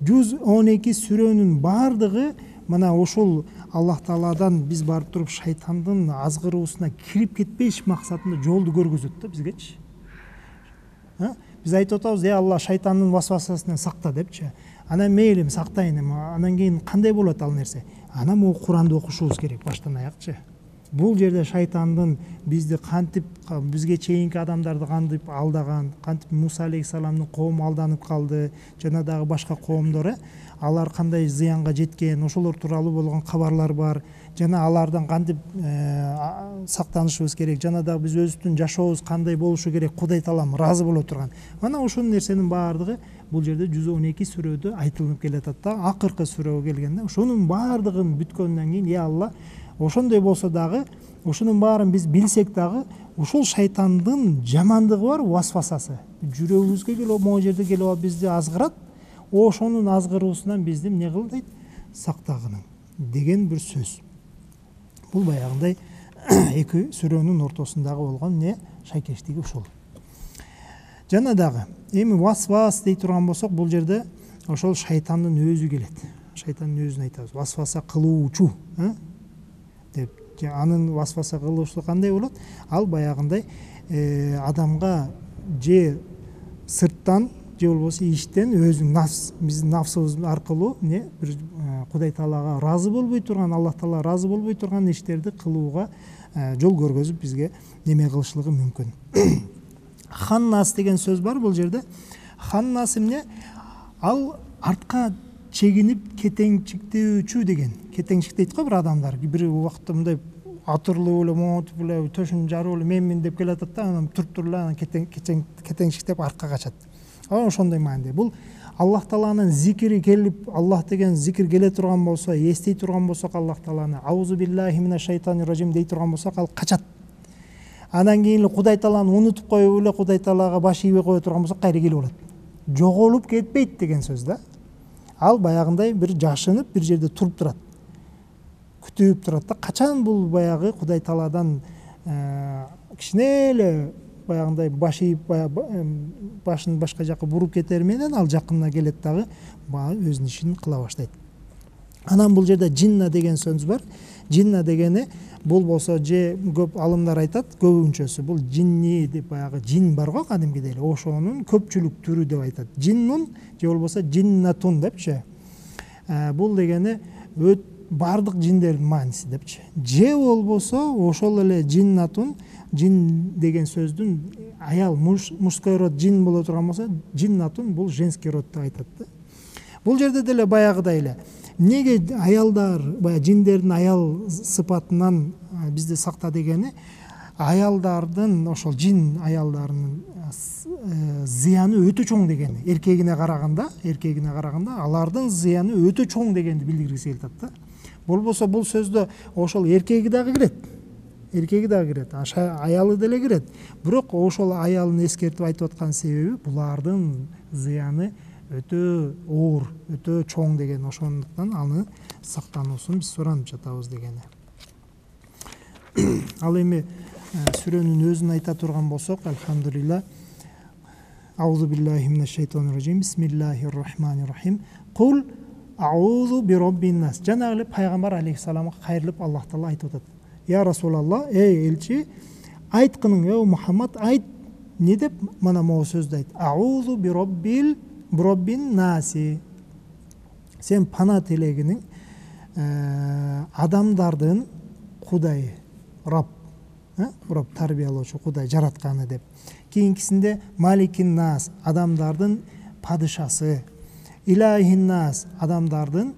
112 сүрөнүн бардыгы мына ушул Аллах Тааладан биз барып туруп шайтандын азгыруусуна кирип кетпеш максатында жолду көргөзөт да бизгечи. Биз айтып атабыз, Алла шайтандын васвасасынан сакта депчи. Анан мейлим сактайын, анан кийин кандай болот ал нерсе? Анан могу Куранды окушубуз керек баштан аякчы. Бул жерде шайтандын бизди кантип, бизге чейинки адамдарды кантип алдаган, кантип Муса алейхисаламдын коому алданып калды, жана дагы башка коомдор, алар кандай зыянга жеткен, ошолор тууралуу болгон кабарлар бар. Жана алардан кантип сактанышыбыз керек, жана дагы биз өзүбүздүн жашообуз кандай болушу керек, Кудай Таалам ыраазы боло турган. Мына ошол нерсенин баардыгы бул жерде 112 сүрөдө айтылып келатат да. Акыркы сүрөгө келгенде ошонун баардыгын бүткөндөн кийин, Алла, ошондой болсо дагы, ошонун баарын биз билсек дагы, ушул шайтандын жамандыгы бар, васвасасы. Жүрөгүбүзгө келип, могу жерде келип бизди азгырат. Ошонун азгыруусунан бизди эмне кыл дейт? Сактагының деген бир сөз. Бул баягындай эки сүрөнүн ортосундагы болгон эмне? Шайкештиги ушул. Жана дагы эми васвас дей турган болсок, бул жерде ошол шайтандын өзү келет. Шайтандын өзүн айтабыз. Васваса кылуучу, деп. Анын васваса кылуусу кандай болот? Ал баягындай адамга же сырттан, же болбосо иштен өзүң биздин нафсыбыз аркылуу бир Кудай Таалага ыраазы болбой турган, Аллах Таала ыраазы болбой турган иштерди кылууга жол көргөзүп бизге неме кылышлыгы мүмкүн. Ханнас деген сөз бар бул жерде. Ханнас эмне? Ал артка чегинип кетеңчиктөөчү деген. Кетеңчиктейт го бир адамдар. Бир убакытта мындай атырлуу эле, мотуп эле, төшүн жарып эле менмин деп келатат да, анан туруп эле анан кетеңчиктеп аркага качат. Ошондой маанide. Бул Аллах Тааланын зикри келип, Аллах деген зикир келе турган болсо, эстей турган болсок Аллах Тааланы, аузу биллахи минаш шайтанир ражим дей турган болсок, ал качат. Анан кийин эле Кудай Тааланы унутуп коюп эле Кудай Таалага баш ийбей кое турган болсок, кайра келип алат. Жоголуп кетпейт деген сөз да. Ал баягындай бир жашынып, бир жерде туруп турат. Күтүп турат да. Качан бул баягы Кудай Тааладан кичине эле баягындай баш ийип, башын башка жакка буруп кетер менен ал жакынына келет дагы, өзүнүн ишин кыла баштайт. Анан бул жерде джинна деген сөз бар. Джинна дегени бул болсо, же көп алымдар айтат, көбүнчөсү бул джинни деп, баягы джин бар го кадимгидей эле, ошонун көпчүлүк түрү деп айтат. Джиннун же болбосо джиннатун депчи. Бул дегени бардык джиндердин мааниси депчи. Же болбосо ошол эле джиннатун, джин деген сөздүн аял, мужской род джин боло турган болсо, джиннатун бул женский род деп айтат да. Бул жерде деле баягыдай эле неге аялдар, джиндердин аял сыпатынан бизди сакта дегени, аялдардын, ошол джин аялдарынын зыяны өтө чоң дегени. Эркегине караганда алардын зыяны өтө чоң дегенди билдиргиси келет да. Болбосо бул сөздө ошол эркеги дагы кирет, аялы деле кирет. Бирок ошол аялын эскертип айтып аткан себеби булардын зыяны өтө оор, өтө чоң деген, ошондуктан аны сактануусун биз суранып жатабыз дегени. Ал эми сүрөнүн өзүн айта турган болсок, алхамдулилла, аузу биллахи минаш шайтанир ражим, бисмиллахир рахманир рахим, кул аузу би роббин нас. Жанагы эле пайгамбар алейхиссаламга кайрылып Аллах Таала айтып атат. Я Расулалла, эй элчи, айткының, эй Мухаммад, айт, не деп мына могу сөздү айт. Аузу би роббин наси. Сен пана тилегиниң адамдардын Кудай, Раб, Раб тарбиялоочу, Кудай жаратканы деп. Кийинкисинде Маликин нас, адамдардын падышасы. Илахин нас, адамдардын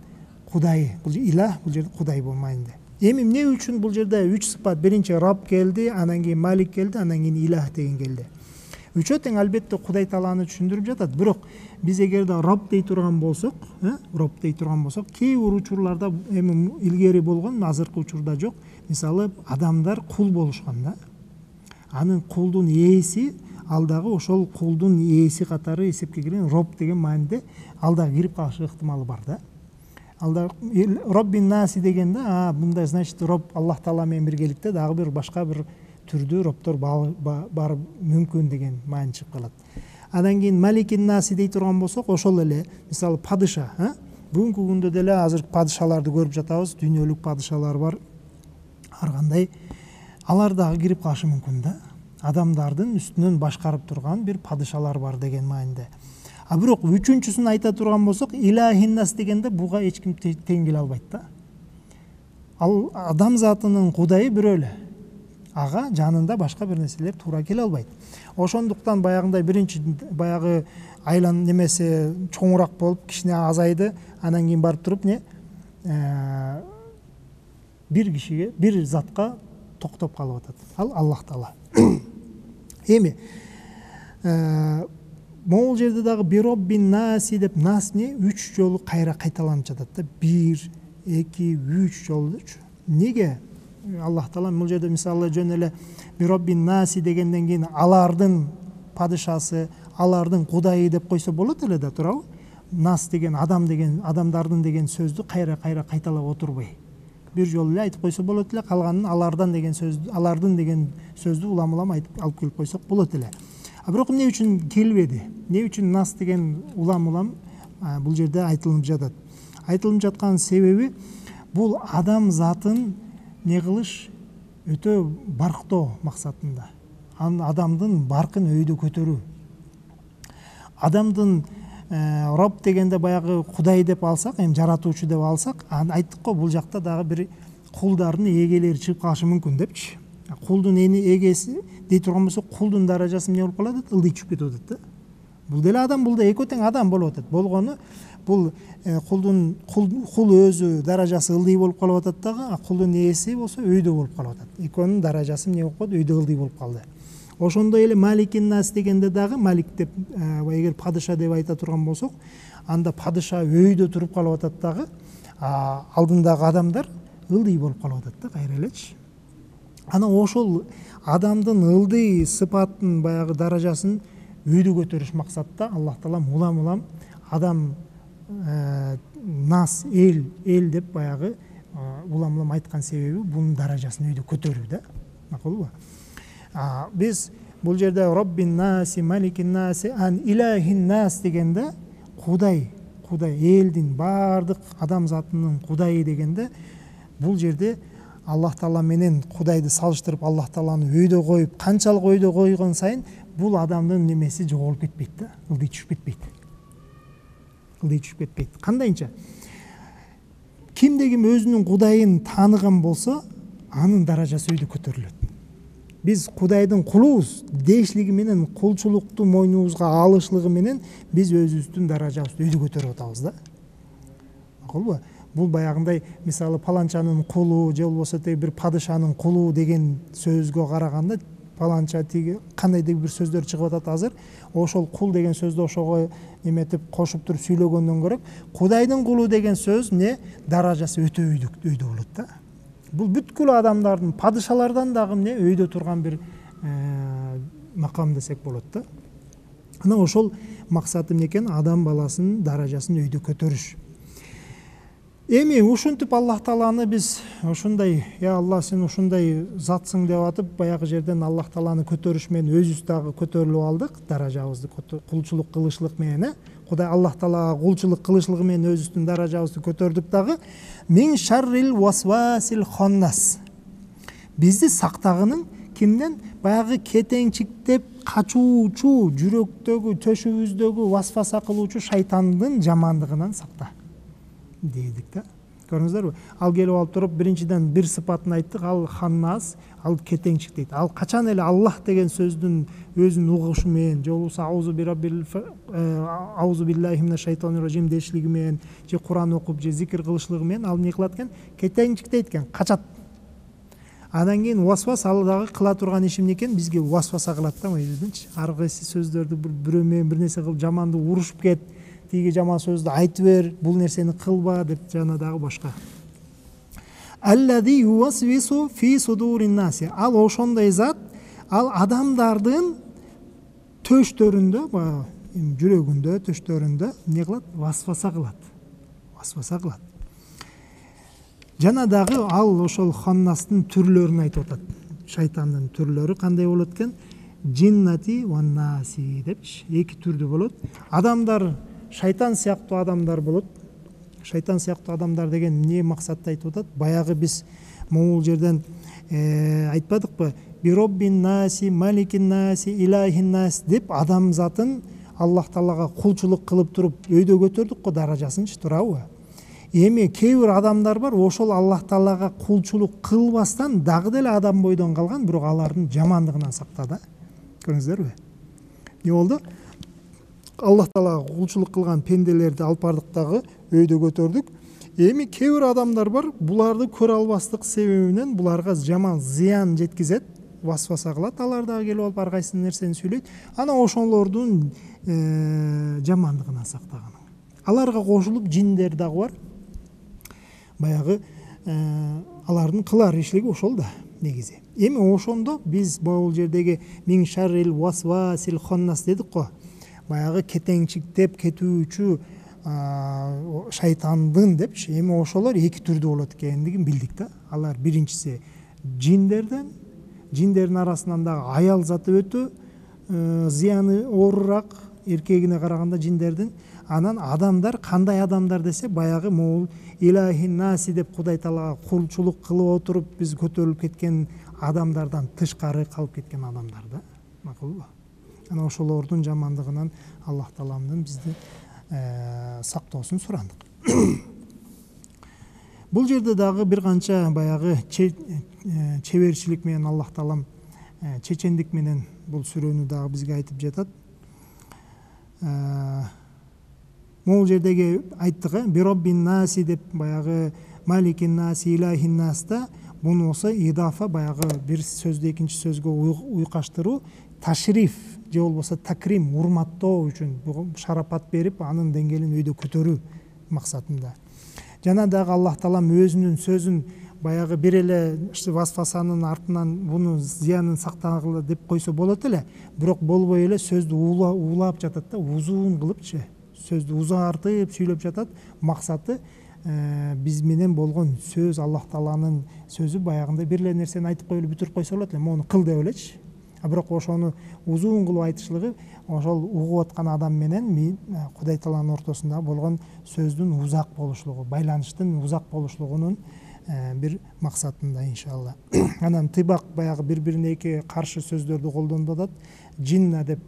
Кудайы. Бул илах, бул жерде Кудай болмайынды. Эми эмне үчүн бул жерде 3 сыпат? Биринчи Раб келди, анан кийин Малик келди, анан кийин илах деген келди. Үчөө тең албетте Кудай тааланы түшүндүрүп жатат. Бирок биз эгерде Раб дей турган болсок, кээ бир учурларда эми илгери болгон, азыркы учурда жок. Мисалы, адамдар кул болушкан да. Анын кулдун ээси ал дагы ошол кулдун ээси катары эсепке кирген Раб деген мааниде ал дагы кирип калышы ыктымалы бар да. Алда Роббин наси дегенде, мындай, значит, Роб Аллах Таала менен биргеликте дагы бир башка бир түрдүү роптор бар мүмкүн деген маани чыгып калат. Андан кийин Маликин наси дей турган болсок, ошол эле, мисалы, падыша, бүгүнкү күндө деле азыр падышаларды көрүп жатабыз, дүйнөлүк падышалар бар. Ар кандай алар дагы кирип калышы мүмкүн да. Адамдардын үстүнөн башкарып турган бир падышалар бар деген мааниде. Бирок үчүнчүсүн айта турган болсок, Илахин нас дегенде буга эч ким тең келе албайт да. Ал адам затынын Кудайы бирөө эле. Ага жанында башка бир нерселер туура келе албайт. Ошондуктан баягындай биринчи баягы айлан немесе чоңураак болуп, кичине азайды, анан кийин барып туруп бир кишиге, бир затка токтоп калып атат. Ал Аллах Таала. Эми могул жерде дагы Бироббин наси деп нас не 3 жолу кайра кайталанып жатат да. 1, 2, 3 жолучу. Неге? Аллах Таала бул жерде мисалы жөн эле Бироббин наси дегенден кийин алардын падышасы, алардын Кудайы деп койсо болот эле да, туурабы? Нас деген адам деген, адамдардын деген сөздү кайра кайталап отурбай. Бир жолу эле айтып койсо болот эле, калганын алардан деген сөздү, алардын деген сөздү улам айтып алып келип койсок болот эле. Бирок эмне үчүн келбеди? Эмне үчүн нас деген улам бул жерде айтылып жатат? Айтылып жаткан себеби бул адам затын не кылыш өтө барктоо максатында. Адамдын баркын өйдө көтөрүү. Адамдын Раб дегенде баягы Кудай деп алсак, эми жаратуучу деп алсак, айттык го бул жакта дагы бир кулдардын эгелери чыгып калышы мүмкүн депчи. Кулдун эгеси дей турган болсок, кулдун даражасы эмне болуп калат? Ылдый түшүп кетип атат да. Бул деле адам, бул да экөө тең адам болуп атат. Болгону бул кулдун кул өзү даражасы ылдый болуп калып атат дагы, кулдун ээси болсо өйдө болуп калып атат. Экөөнүн даражасы эмне болуп калды? Өйдө ылдый болуп калды. Ошондой эле Маликин нас дегенде дагы, Малик деп эгер падыша деп айта турган болсок, анда падыша өйдө туруп калып атат дагы, алдындагы адамдар ылдый болуп калып атат да, кайра элечи. Анан ошол адамдын ылдый сыпаттын баягы даражасын өйдө көтөрүш максатта Аллах Таала улам адам нас эл деп баягы улам айткан себеби бунун даражасын өйдө көтөрүү да. Макулбу? Биз бул жерде Роббин наси, Маликин наси, ан Илахин нас дегенде Кудай, элдин бардык адам затынын Кудайы дегенде бул жерде Аллах Таала менен Кудайды салыштырып, Аллах Тааланы өйдө коюп, канчалык өйдө койгон сайын бул адамдын немеси жоголуп кетпейт да, ылдый түшүп кетпейт. Кандайча? Кимде ким өзүнүн Кудайын тааныган болсо, анын даражасы өйдө көтөрүлөт. Биз Кудайдын кулубуз дээшлиги менен, кулчулукту мойнубузга алышлыгы менен биз өзүбүздүн даражабызды өйдө көтөрүп атабыз да. Макулбу? Бул баягындай мисалы паланчанын кулу же болбосо бир падышанын кулу деген сөзгө караганда паланча тиги кандайдыр бир сөздөр чыгып атат азыр. Ошол кул деген сөздү ошого эметип кошуп туруп сүйлөгөндөн көрө Кудайдын кулу деген сөз даражасы өтө өйдө болот да. Бул бүткүл адамдардын, падышалардан дагы өйдө турган бир макам десек болот да. Анан ошол максаты эмне экен? Адам баласынын даражасын өйдө көтөрүш. Эми ушинтип Аллах Тааланы биз ушундай, я Аллах сен ушундай затсың деп атып, баягы жерден Аллах Тааланы көтөрүш менен өзүбүз дагы көтөрүлүп алдык, даражабызды кулчулук кылышлык менен, Кудай Аллах Таалага кулчулук кылышлыгы менен өзүбүздүн даражабызды көтөрдүк дагы. Мин шаррил васвасил ханнас. Бизди сактагының кимден? Баягы кетеңчиктеп качуучу, жүрөктөгү, төшүбүздөгү васваса кылуучу шайтандын жамандыгынан сакта. Дейдик да. Көрдүңүздөрбү? Ал келип алып туруп биринчиден бир сыпатын айттык, ал ханнас, ал кетеңчик дейт. Ал качан эле Аллах деген сөздүн өзүн угушу менен, же болбосо аузу биллахи минаш шайтанир ражим дешлиги менен, же Куран окуп, же зикир кылышлыгы менен ал эмне кылат экен? Кетеңчик дейт экен, качат. Андан кийин васвас ал дагы кыла турган иши эмне экен? Бизге васваса кылат да, мыйзидинчи. Ар кайсы сөздөрдү бирөө менен бир нерсе кылып жаманды урушуп кет, тиги жаман сөздү айтып бер, бул нерсени кылба деп жана дагы башка. Аллади ювасвису фи судурин наси. Ал ошондой зат, ал адамдардын төштөрүндө, жүрөгүндө, төштөрүндө эмне кылат? Васваса кылат. Васваса кылат. Жана дагы ал ошол ханнастын түрлөрүн айтып атат. Шайтандын түрлөрү кандай болот экен? Джиннати ва наси депчи, эки түрдүү болот. Адамдар шайтан сыяктуу адамдар болот. Шайтан сыяктуу адамдар деген эмне максатта айтып атат? Баягы биз могул жерден айтпадыкпы? Бироббин наси, маликин наси, илахин нас деп адамзатын Аллах Таалага кулчулук кылып туруп өйдө көтөрдүк го даражасынчы, туурабы? Эми кээ бир адамдар бар, ошол Аллах Таалага кулчулук кылбастан дагы деле адам бойдон калган, бирок алардын жамандыгынан сактады. Көрдүңүздөрбү? Эмне болду? Аллах Таалага кулчулук кылган пенделерди алып бардык дагы өйдө көтөрдүк. Эми кээ бир адамдар бар, буларды көрө албастык себебинен буларга жаман зыян жеткизет, васваса кылат, алар дагы келип алып ар кайсы нерсени сүйлөйт. Ана ошолордун жамандыгынан сактаган. Аларга кошулуп жиндер дагы бар. Баягы алардын кылар ишлиги ошол да негизи. Эми ошондо биз бул жердеги мин шаррил васвасил ханнас дедик го. Баягы кетеңчиктеп кетүүчү шайтандын депчи. Эми ошолор эки түрдүү болот экендигин билдик да. Алар биринчиси жиндерден, жиндердин арасынан дагы аял заты өтө зыяны оорураак эркегине караганда жиндердин. Анан адамдар, кандай адамдар десе, баягы могул илахин наси деп Кудай Таалага кулчулук кылып отуруп биз көтөрүлүп кеткен адамдардан тышкары калып кеткен адамдар да. Макулбу? Ана ошолордун жамандыгынан Аллах Тааламдын бизди сактоосун сурандык. Бул жерде дагы бир канча баягы чеберчилик менен Аллах Таалам чечендик менен бул сүрөнү дагы бизге айтып жатат. Могул жердеги айттык, бироббин наси деп баягы маликин наси, илахин наста буну болсо идафа баягы бир сөздү экинчи сөзгө уйкаштыруу, ташриф же болбосо такрим, урматтоо үчүн шарапат берип, анын деңгээлин өйдө көтөрүү максатында. Жана дагы Аллах Таалам өзүнүн сөзүн баягы бир эле васвасанын артынан буну зыянын сактагыла деп койсо болот эле, бирок болбой эле сөздү уулап жатат да, узун кылыпчы. Сөздү узартып сүйлөп жатат. Максаты биз менен болгон сөз, Аллах Тааланын сөзү баягындай бир эле нерсени айтып коюп бүтүрүп койсо болот эле, мону кыл деп элечи. Бирок ошону узун кылып айтышлыгы ошол угуп аткан адам менен Кудай Тааланын ортосунда болгон сөздүн узак болушлугу, байланыштын узак болушлугунун бир максатында иншалла. Анан тыбак баягы бири-бирине эки каршы сөздөрдү колдонуп атат. Джинна деп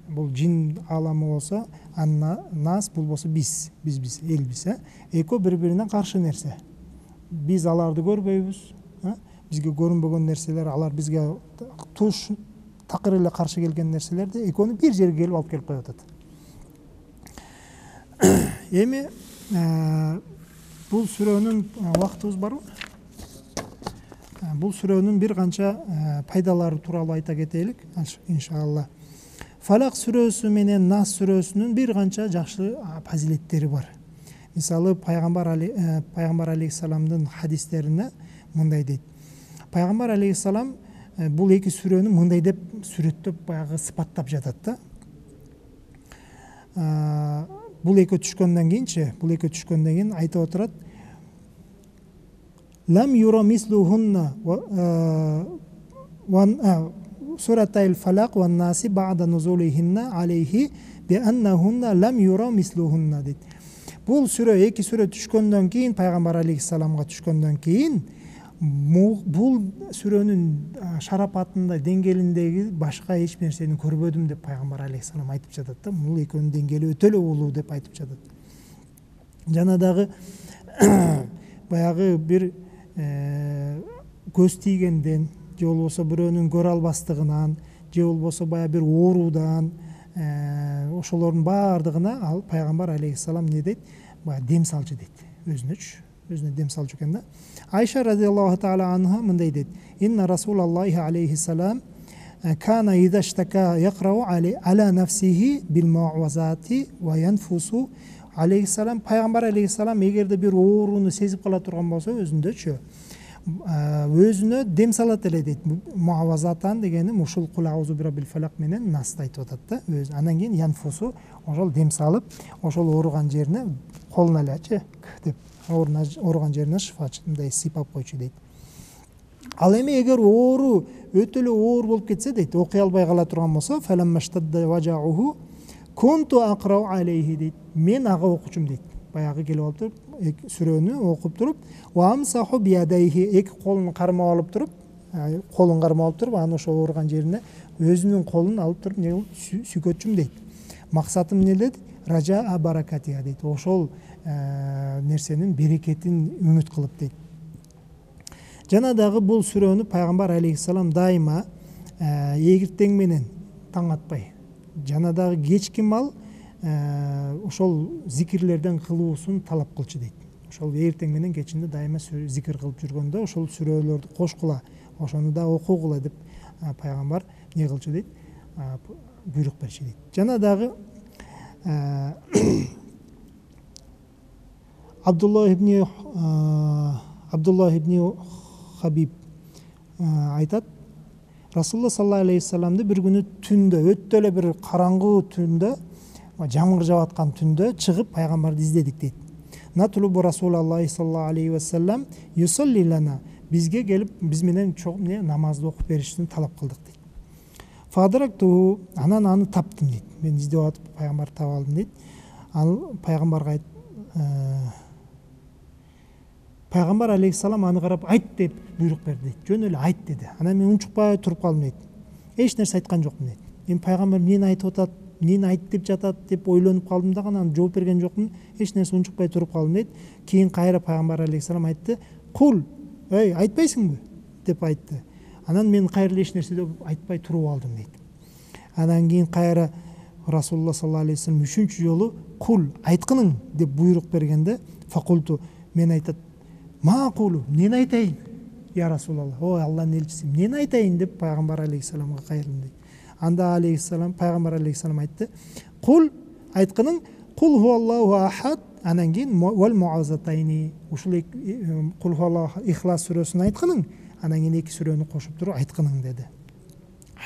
бул жин аламы болсо, нас бул болсо биз, элбиз, экөө бири-бирине каршы нерсе. Биз аларды көрбөйбүз, бизге көрүнбөгөн нерселер, алар бизге туш такыр эле каршы келген нерселерди экөөнү бир жерге келип алып келип коюп атат. Эми бул сүрөнүн убактыбыз барбы? Бул сүрөнүн бир канча пайдалары тууралуу айта кетелик иншалла. Фалак сүрөсү менен Нас сүрөсүнүн бир канча жакшы фазилеттери бар. Мисалы пайгамбар алейхиссаламдын хадистерине мындай дейт. Пайгамбар алейхиссалам бул эки сүрөнү мындай деп сүрөттөп баягы сыпаттап жатат да. Бул экөө түшкөндөн кийин айтып отурат. Лам юра мислухунна Суратайл фалак ва наси ба'да нузулихинна алейхи би аннахунна лам юра мислухунна дейт. Бул сүрө, эки сүрө түшкөндөн кийин, пайгамбар алейхиссаламга түшкөндөн кийин, бул сүрөнүн шарапатында, деңгээлиндеги башка эч нерсени көрбөдүм деп пайгамбар алейхиссалам айтып жатат да. Бул экөөнүн деңгээли өтө эле улуу деп айтып жатат. Жана дагы баягы бир көз тийгенден же болбосо бирөөнүн көрө албастыгынан же болбосо баягы бир оорудан ошолордун баардыгына ал пайгамбар алейхисалам не дейт, баягы дем салчу дейт, өзүнө дем салчу экен да. Айша радиаллаху таала анха мындай дейт: инна расулаллахи алейхиссалам кана иза штака якрау аля нафсихи бил муавазати ва янфусу. Алейхиссалам, пайгамбар алейхиссалам эгерде бир ооруну сезип кала турган болсо өзүнө дем салат эле дейт. Муавазатан дегени ушул кул аузу бирабил фалак менен насты айтып атат да. Анан кийин янфусу, ошол дем салып, ошол ооруган жерине колуна элечи деп ооруган жерине шифачындай сыйпап койчу дейт. Ал эми эгер оору өтө эле оор болуп кетсе дейт, окуй албай кала турган болсо, фаламмаштадда важауху конту акрау алейхи дейт. Мен ага окучум дейт. Баягы келип алып туруп, сүрөнү окуп туруп, ва амсаху биядайхи, эки колун кармап алып туруп, анан ошо ооруган жерине өзүнүн колун алып туруп не сүйкөтчүм дейт. Максатым эмне дейт? Ража баракатия дейт. Ошол нерсенин берекетин үмүт кылып дейт. Жана дагы бул сүрөнү пайгамбар алейхиссалам дайыма эгиртең менен таң атпай, жана дагы кечки мал ошол зикирлерден кылуусун талап кылчу дейт. Ошол эртең менен кечинде дайыма зикир кылып жүргөндө ошол сүрөлөрдү кошкула, ошону да окугула деп пайгамбар не кылчу дейт, буйрук берчү дейт. Жана дагы Абдуллах ибн Хабиб айтат: Расулулла саллаллаху алейхи вассаламды бир күнү түндө, өтө эле бир караңгы түндө, жамгыр жаап аткан түндө чыгып пайгамбарды издедик дейт. Натулубу Расулаллахи саллаллаху алейхи вассалам юсалли лана, бизге келип биз менен намазды окуп беришин талап кылдык дейт. Фадракту, анан аны таптым дейт. Мен издеп атып пайгамбарды таап алдым дейт. Ал пайгамбарга Пайгамбар алейхиссалам аны карап айт деп буйрук берди дейт. Жөн эле айт деди. Анан мен унчукпай туруп калдым дейт. Эч нерсе айткан жокмун дейт. Эми пайгамбар эмнени айтып атат, эмнени айт деп жатат деп ойлонуп калдым да, анан жооп берген жокмун. Эч нерсе унчукпай туруп калдым дейт. Кийин кайра пайгамбар алейхиссалам айтты: "Кул, эй, айтпайсыңбы?" деп айтты. Анан мен кайра эч нерсе деп айтпай туруп алдым дейт. Анан кийин кайра Расулулла саллаллаху алейхи вассалам үчүнчү жолу "Кул, айткының" деп буйрук бергенде, факулту, мен айтат: "Мақулу, эмнени айтайын? Я Расулаллах, о Аллахтын элчиси, эмнени айтайын" деп пайгамбар алейхиссаламга кайрылдым дейт. Анда пайгамбар алейхиссалам айтты: "Кул, айткының, кул хуаллаху ахад", анан кийин вал муазатайни, ушул кул хуаллаху ихлас сүрөсүн айткының, анан кийин эки сүрөнү кошуп туруп айткының деди.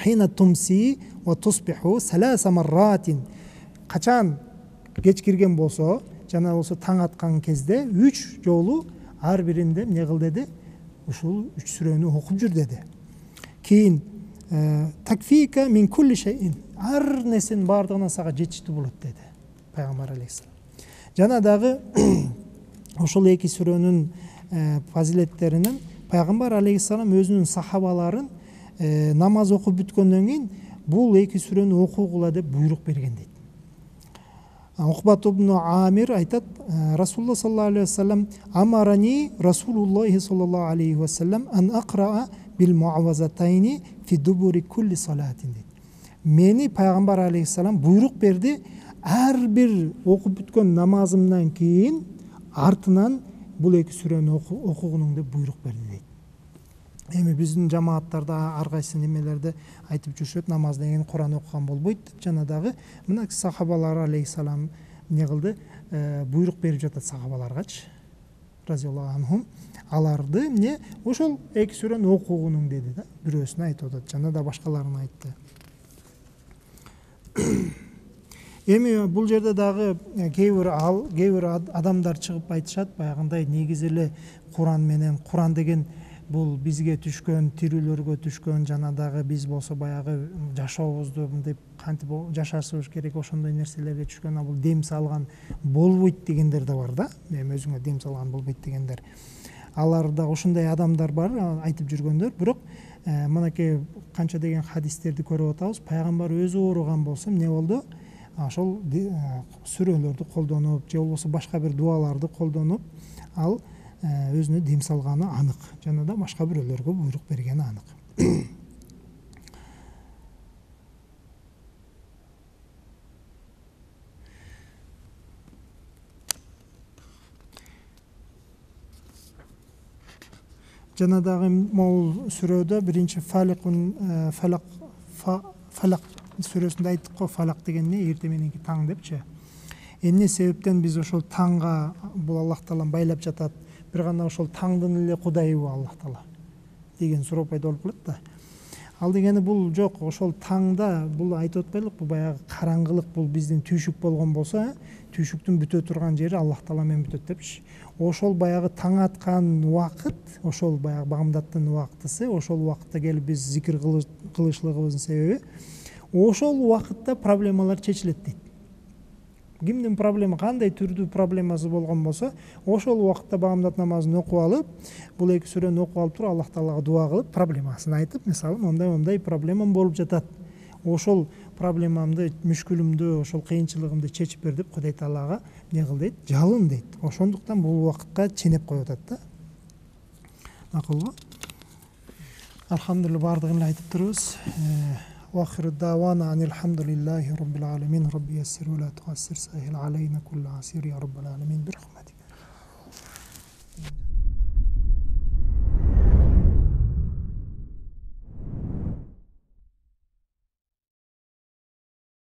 Хина тумси ва тусбиху саласа марратин, качан кеч кирген болсо жана болсо таң аткан кезде 3 жолу ар биринде эмне кыл деди, ушул 3 сүрөнү окуп жүр деди. Кийин такфика мин кулли шейин, ар нерсенин баардыгынан сага жетиштүү болот деди пайгамбар алейхиссалам. Жана дагы ошол эки сүрөнүн фазилеттеринен пайгамбар алейхиссалам өзүнүн сахабаларын намаз окуп бүткөндөн кийин бул эки сүрөнү окугула деп буйрук берген дейт. Ухбат ибн Амир айтат: Расулулла саллаллаху алейхи вассалам амарани Расулуллахи саллаллаху алейхи вассалам ан акраа бил муавазатайни фи дубури кулли салатин дейт. Мени пайгамбар алейхиссалам буйрук берди, ар бир окуп бүткөн намазымдан кийин артынан бул эки сүрөнү окугунуң деп буйрук берди дейт. Эми биздин жамааттарда ар кайсы немелерде айтып жүрүшөт, намаздан кийин Куран окуган болбойт деп. Жана дагы мына сахабалар алейхиссалам эмне кылды, буйрук берип жатат сахабаларгачы, разияллаху анхум, аларды эмне ошол эки сүрөнү окугунуң деди да, бирөөсүнө айтып атат, жана да башкаларына айтты. Эми бул жерде дагы кээ бир адамдар чыгып айтышат, баягындай негизи эле Куран менен, Куран деген бул бизге түшкөн, тирүүлөргө түшкөн, жана дагы биз болсо баягы жашообузду мындай кантип жашашыбыз керек, ошондой нерселерге түшкөн, а бул дем салган болбойт дегендер да бар да. Эми өзүңө дем салган болбойт дегендер. Аларда ошондой адамдар бар, айтып жүргөндөр. Бирок мынакей канча деген хадистерди көрүп атабыз. Пайгамбар өзү ооруган болсо эмне болду? Ошол сүрөлөрдү колдонуп, же болбосо башка бир дуаларды колдонуп, ал өзүнө дем салганы анык жана да башка бирөөлөргө буйрук бергени анык. Жана дагы могул сүрөдө биринчи фалак сүрөсүндө айттык го, фалак деген эмне? Эртең мененки таң депчи. Эмне себептен биз ошол таңга бул Аллах Таала байлап жатат? Бир гана ошол таңдын эле кудайыбы Аллах Таала деген суроо пайда болуп калат да. Ал дегени бул жок, ошол таңда бул айтып атпайлыкпы, баягы караңгылык бул биздин түйшүк болгон болсо, түйшүктүн бүтө турган жери Аллах Таала менен бүтөт депчи. Ошол баягы таң аткан убакыт, ошол баягы бамдаттын убактысы, ошол убакытта келип биз зикир кылышлыгыбыздын себеби, ошол убакытта проблемалар чечилет дейт. Кимдин проблема, кандай түрдүү проблемасы болгон болсо, ошол убакытта бамдат намазын окуп алып, бул эки сүрөнү окуп алып туруп Аллах Таалага дуа кылып, проблемасын айтып, мисалы, мондай проблемам болуп жатат. Ошол проблемамды, мүшкүлүмдү, ошол кыйынчылыгымды чечип бер деп Кудай Таалага эмне кыл дейт? Жалын дейт. Ошондуктан бул убакытка ченеп коюп атат да. Макулбу? Алхамдулилlah, бардыгын эле айтып турубуз. وآخر الدعوانا أن الحمد لله رب العالمين رب يسر ولا تعسر سهل علينا كل عسير يا رب العالمين برحمتك.